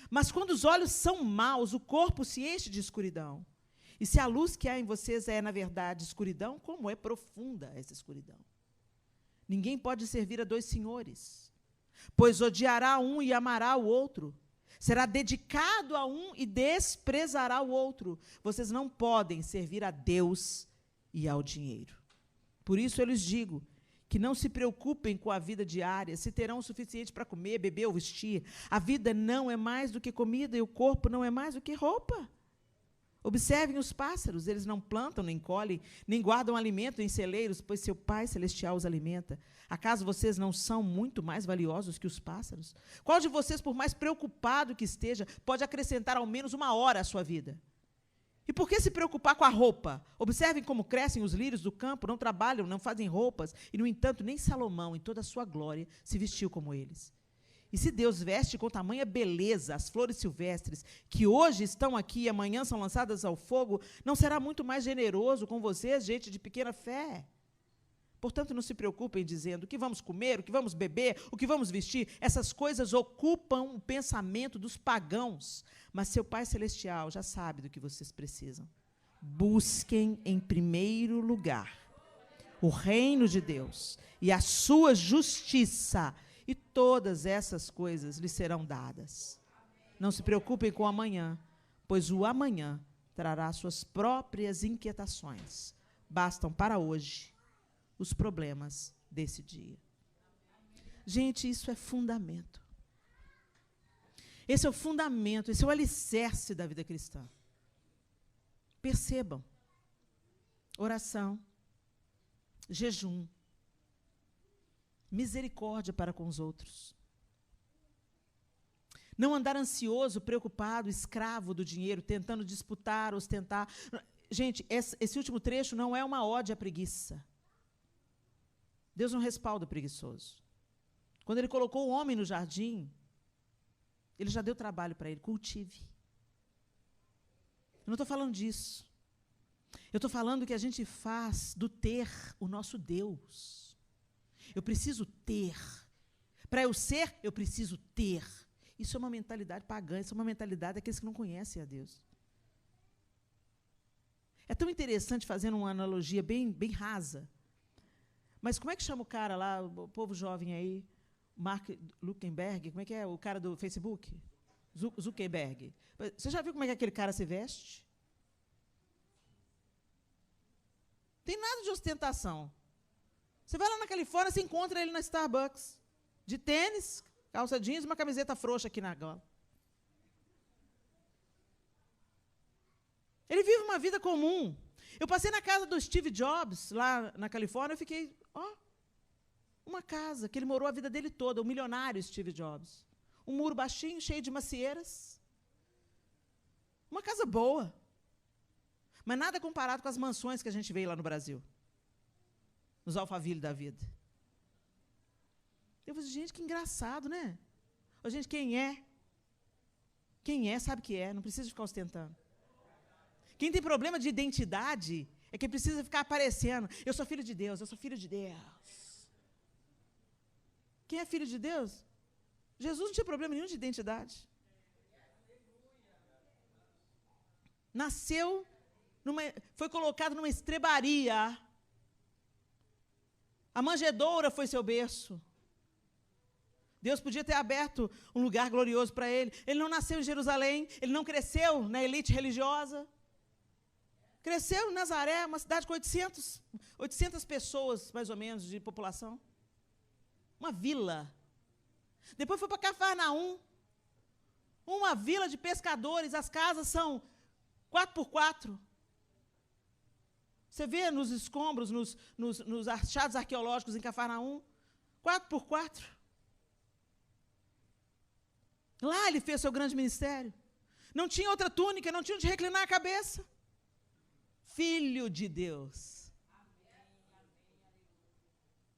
Mas quando os olhos são maus, o corpo se enche de escuridão. E se a luz que há em vocês é, na verdade, escuridão, como é profunda essa escuridão? Ninguém pode servir a dois senhores, pois odiará um e amará o outro. Será dedicado a um e desprezará o outro. Vocês não podem servir a Deus e ao dinheiro. Por isso eu lhes digo que não se preocupem com a vida diária, se terão o suficiente para comer, beber ou vestir. A vida não é mais do que comida e o corpo não é mais do que roupa. Observem os pássaros, eles não plantam, nem colhem, nem guardam alimento em celeiros, pois seu Pai Celestial os alimenta. Acaso vocês não são muito mais valiosos que os pássaros? Qual de vocês, por mais preocupado que esteja, pode acrescentar ao menos 1 hora à sua vida? E por que se preocupar com a roupa? Observem como crescem os lírios do campo, não trabalham, não fazem roupas, e, no entanto, nem Salomão, em toda a sua glória, se vestiu como eles. E se Deus veste com tamanha beleza as flores silvestres, que hoje estão aqui e amanhã são lançadas ao fogo, não será muito mais generoso com vocês, gente de pequena fé? Portanto, não se preocupem dizendo o que vamos comer, o que vamos beber, o que vamos vestir. Essas coisas ocupam o pensamento dos pagãos, mas seu Pai Celestial já sabe do que vocês precisam. Busquem em primeiro lugar o reino de Deus e a sua justiça, e todas essas coisas lhe serão dadas. Não se preocupem com o amanhã, pois o amanhã trará suas próprias inquietações. Bastam para hoje os problemas desse dia. Gente, isso é fundamento. Esse é o fundamento, esse é o alicerce da vida cristã. Percebam. Oração, jejum, misericórdia para com os outros. Não andar ansioso, preocupado, escravo do dinheiro, tentando disputar, ostentar. Gente, esse último trecho não é uma ode à preguiça. Deus não respalda o preguiçoso. Quando ele colocou o homem no jardim, ele já deu trabalho para ele, cultive. Eu não estou falando disso. Eu estou falando que a gente faz do ter o nosso Deus. Eu preciso ter. Para eu ser, eu preciso ter. Isso é uma mentalidade pagã, isso é uma mentalidade daqueles que não conhecem a Deus. É tão interessante, fazendo uma analogia bem rasa. Mas como é que chama o cara lá, o povo jovem aí, Mark Zuckerberg, como é que é o cara do Facebook? Zuckerberg. Você já viu como é que aquele cara se veste? Tem nada de ostentação. Você vai lá na Califórnia, você encontra ele na Starbucks, de tênis, calça jeans e uma camiseta frouxa aqui na gola. Ele vive uma vida comum. Eu passei na casa do Steve Jobs, lá na Califórnia, eu fiquei, uma casa que ele morou a vida dele toda, o milionário Steve Jobs. Um muro baixinho, cheio de macieiras. Uma casa boa. Mas nada comparado com as mansões que a gente vê lá no Brasil. Nos Alphaville da vida. Eu falei, gente, que engraçado, né? Gente, quem é? Quem é, sabe que é, não precisa ficar ostentando. Quem tem problema de identidade é que precisa ficar aparecendo. Eu sou filho de Deus, eu sou filho de Deus. Quem é filho de Deus? Jesus não tinha problema nenhum de identidade. Nasceu, foi colocado numa estrebaria. A manjedoura foi seu berço. Deus podia ter aberto um lugar glorioso para ele. Ele não nasceu em Jerusalém, ele não cresceu na elite religiosa. Cresceu em Nazaré, uma cidade com 800 pessoas, mais ou menos, de população. Uma vila. Depois foi para Cafarnaum, uma vila de pescadores. As casas são 4x4. Você vê nos escombros, nos achados arqueológicos em Cafarnaum, 4x4. Lá ele fez seu grande ministério. Não tinha outra túnica, não tinha onde reclinar a cabeça. Filho de Deus.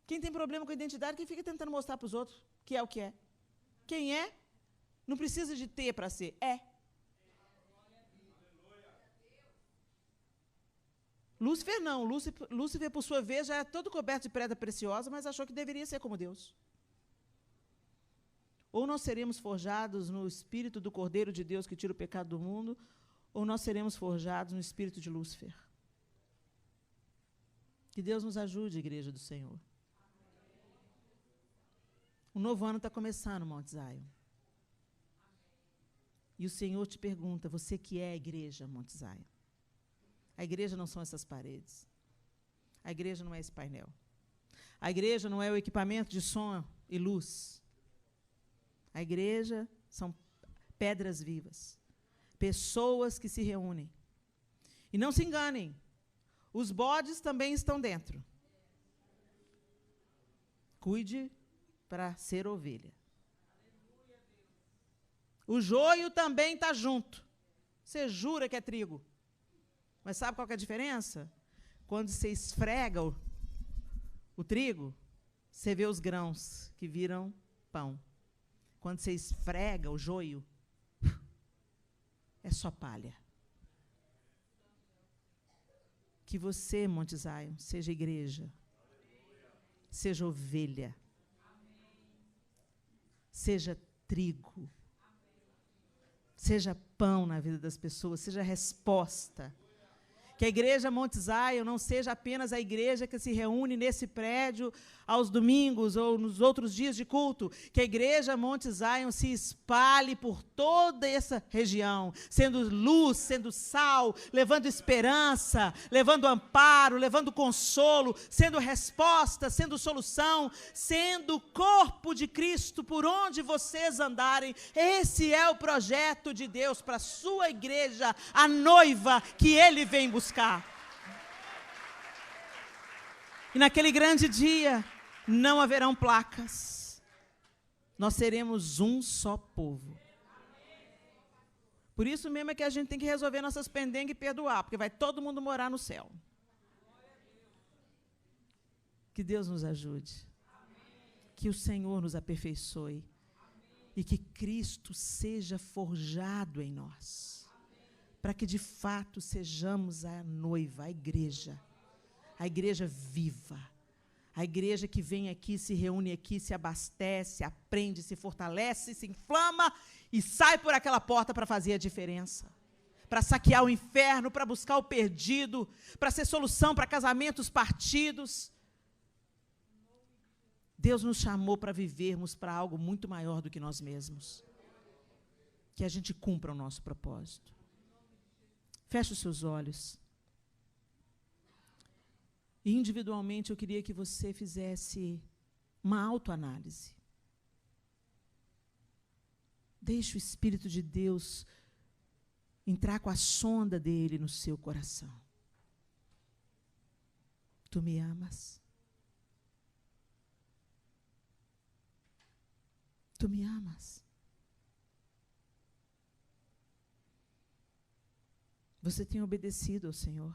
Quem tem problema com a identidade, quem fica tentando mostrar para os outros que é o que é. Quem é, não precisa de ter para ser, é. Lúcifer não. Lúcifer, por sua vez, já é todo coberto de pedra preciosa, mas achou que deveria ser como Deus. Ou nós seremos forjados no espírito do Cordeiro de Deus que tira o pecado do mundo, ou nós seremos forjados no espírito de Lúcifer. Que Deus nos ajude, Igreja do Senhor. O novo ano está começando, Monte Zion. E o Senhor te pergunta, você que é a igreja, Monte Zion? A igreja não são essas paredes. A igreja não é esse painel. A igreja não é o equipamento de som e luz. A igreja são pedras vivas. Pessoas que se reúnem. E não se enganem, os bodes também estão dentro. Cuide para ser ovelha. O joio também está junto. Você jura que é trigo. Mas sabe qual que é a diferença? Quando você esfrega o trigo, você vê os grãos que viram pão. Quando você esfrega o joio, é só palha. Que você, Monte Zion, seja igreja, seja ovelha, seja trigo, seja pão na vida das pessoas, seja resposta. Que a igreja Monte Zion não seja apenas a igreja que se reúne nesse prédio aos domingos ou nos outros dias de culto. Que a igreja Monte Zion se espalhe por toda essa região, sendo luz, sendo sal, levando esperança, levando amparo, levando consolo, sendo resposta, sendo solução, sendo corpo de Cristo por onde vocês andarem. Esse é o projeto de Deus para a sua igreja, a noiva que Ele vem buscar. E naquele grande dia, não haverão placas. Nós seremos um só povo. Por isso mesmo é que a gente tem que resolver nossas pendengas e perdoar, porque vai todo mundo morar no céu. Que Deus nos ajude. Que o Senhor nos aperfeiçoe. E que Cristo seja forjado em nós. Para que de fato sejamos a noiva, a igreja viva, a igreja que vem aqui, se reúne aqui, se abastece, aprende, se fortalece, se inflama e sai por aquela porta para fazer a diferença, para saquear o inferno, para buscar o perdido, para ser solução para casamentos partidos. Deus nos chamou para vivermos para algo muito maior do que nós mesmos, que a gente cumpra o nosso propósito. Feche os seus olhos. E individualmente eu queria que você fizesse uma autoanálise. Deixe o Espírito de Deus entrar com a sonda dele no seu coração. Tu me amas? Tu me amas? Você tem obedecido ao Senhor?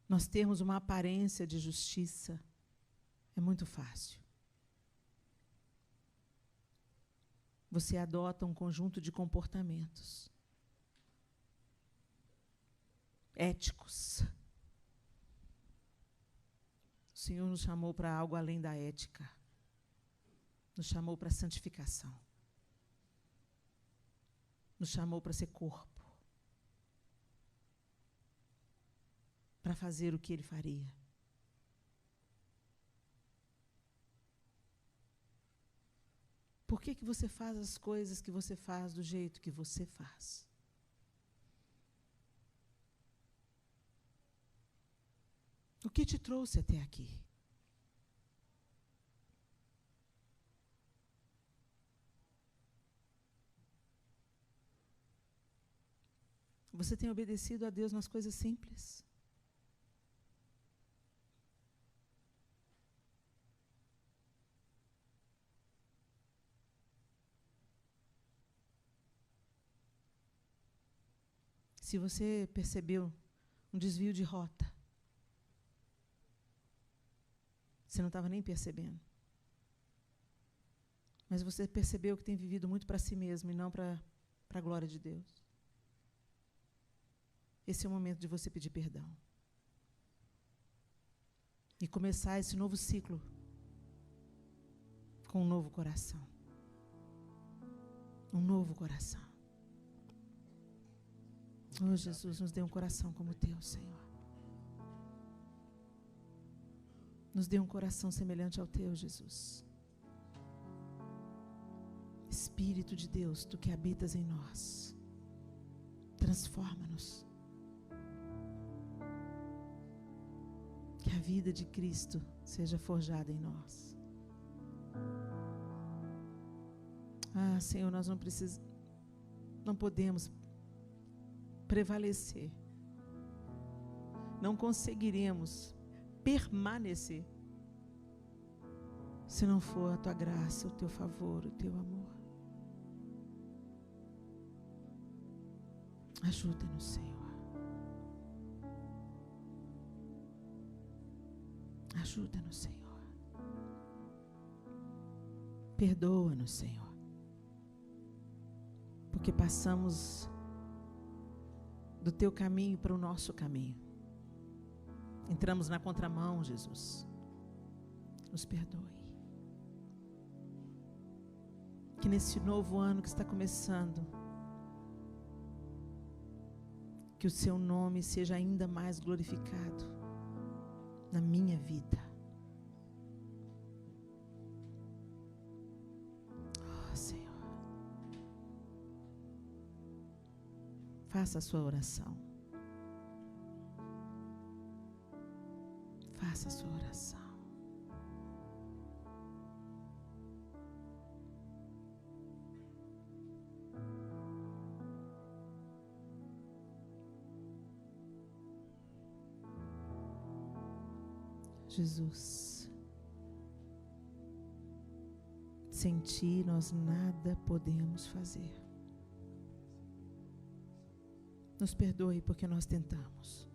Nós termos uma aparência de justiça é muito fácil. Você adota um conjunto de comportamentos éticos. O Senhor nos chamou para algo além da ética. Nos chamou para a santificação. Nos chamou para ser corpo. Para fazer o que Ele faria. Por que você faz as coisas que você faz do jeito que você faz? O que te trouxe até aqui? Você tem obedecido a Deus nas coisas simples? Se você percebeu um desvio de rota, você não estava nem percebendo. Mas você percebeu que tem vivido muito para si mesmo e não para a glória de Deus. Esse é o momento de você pedir perdão. E começar esse novo ciclo com um novo coração. Um novo coração. Oh, Jesus, nos dê um coração como o teu, Senhor. Nos dê um coração semelhante ao teu, Jesus. Espírito de Deus, tu que habitas em nós, transforma-nos. Que a vida de Cristo seja forjada em nós. Ah, Senhor, nós não podemos prevalecer. Não conseguiremos permanecer se não for a tua graça, o teu favor, o teu amor. Ajuda-nos, Senhor. Ajuda-nos, Senhor. Perdoa-nos, Senhor. Porque passamos do teu caminho para o nosso caminho. Entramos na contramão, Jesus. Nos perdoe. Que nesse novo ano que está começando, que o seu nome seja ainda mais glorificado na minha vida. Oh, Senhor. Faça a sua oração. Faça a sua oração. Jesus, sem ti nós nada podemos fazer. Nos perdoe porque nós tentamos.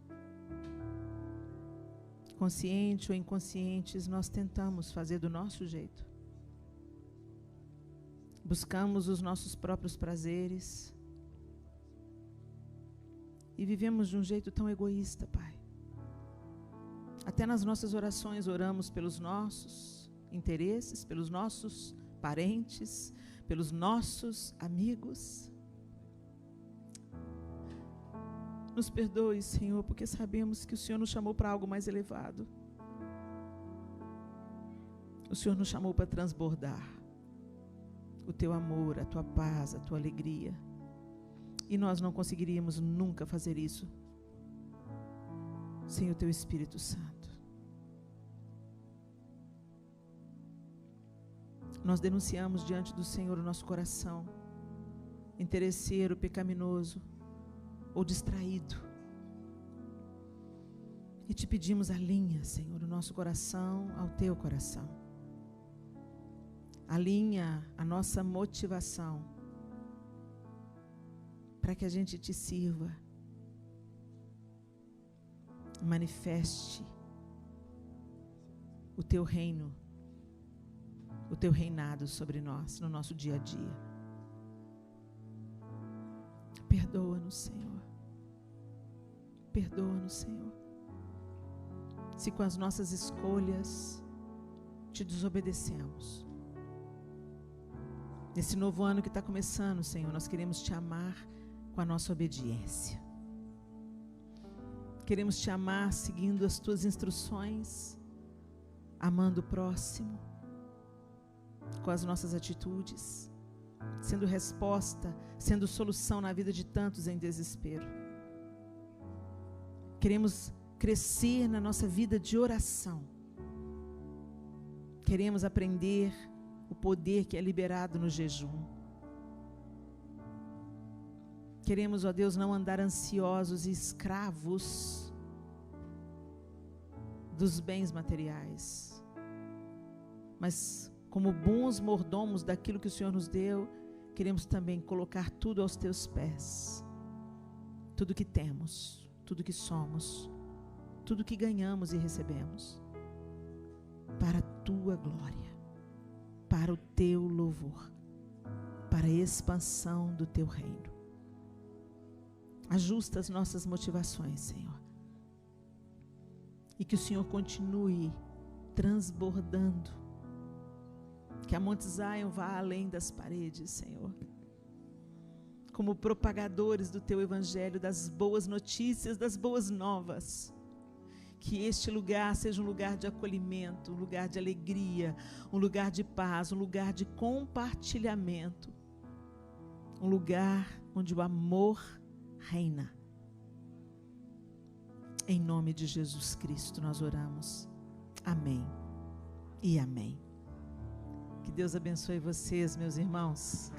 Consciente ou inconscientes, nós tentamos fazer do nosso jeito. Buscamos os nossos próprios prazeres e vivemos de um jeito tão egoísta, Pai. Até nas nossas orações oramos pelos nossos interesses, pelos nossos parentes, pelos nossos amigos. Nos perdoe, Senhor, porque sabemos que o Senhor nos chamou para algo mais elevado. O Senhor nos chamou para transbordar o Teu amor, a Tua paz, a Tua alegria. E nós não conseguiríamos nunca fazer isso sem o Teu Espírito Santo. Nós denunciamos diante do Senhor o nosso coração interesseiro, pecaminoso ou distraído. E te pedimos, alinha, Senhor, o nosso coração ao Teu coração. Alinha a nossa motivação para que a gente te sirva. Manifeste o Teu reino, o Teu reinado sobre nós, no nosso dia a dia. Perdoa-nos, Senhor. Perdoa-nos, Senhor. Se com as nossas escolhas te desobedecemos. Nesse novo ano que está começando, Senhor, nós queremos te amar com a nossa obediência. Queremos te amar seguindo as Tuas instruções, amando o próximo, com as nossas atitudes, sendo resposta, sendo solução na vida de tantos em desespero. Queremos crescer na nossa vida de oração. Queremos aprender o poder que é liberado no jejum. Queremos, ó Deus, não andar ansiosos e escravos dos bens materiais, mas como bons mordomos daquilo que o Senhor nos deu, queremos também colocar tudo aos Teus pés. Tudo que temos, tudo que somos, tudo que ganhamos e recebemos, para a Tua glória, para o Teu louvor, para a expansão do Teu reino. Ajusta as nossas motivações, Senhor. E que o Senhor continue transbordando. Que a Monte Zion vá além das paredes, Senhor. Como propagadores do Teu Evangelho, das boas notícias, das boas novas. Que este lugar seja um lugar de acolhimento, um lugar de alegria, um lugar de paz, um lugar de compartilhamento. Um lugar onde o amor reina. Em nome de Jesus Cristo nós oramos. Amém e amém. Que Deus abençoe vocês, meus irmãos.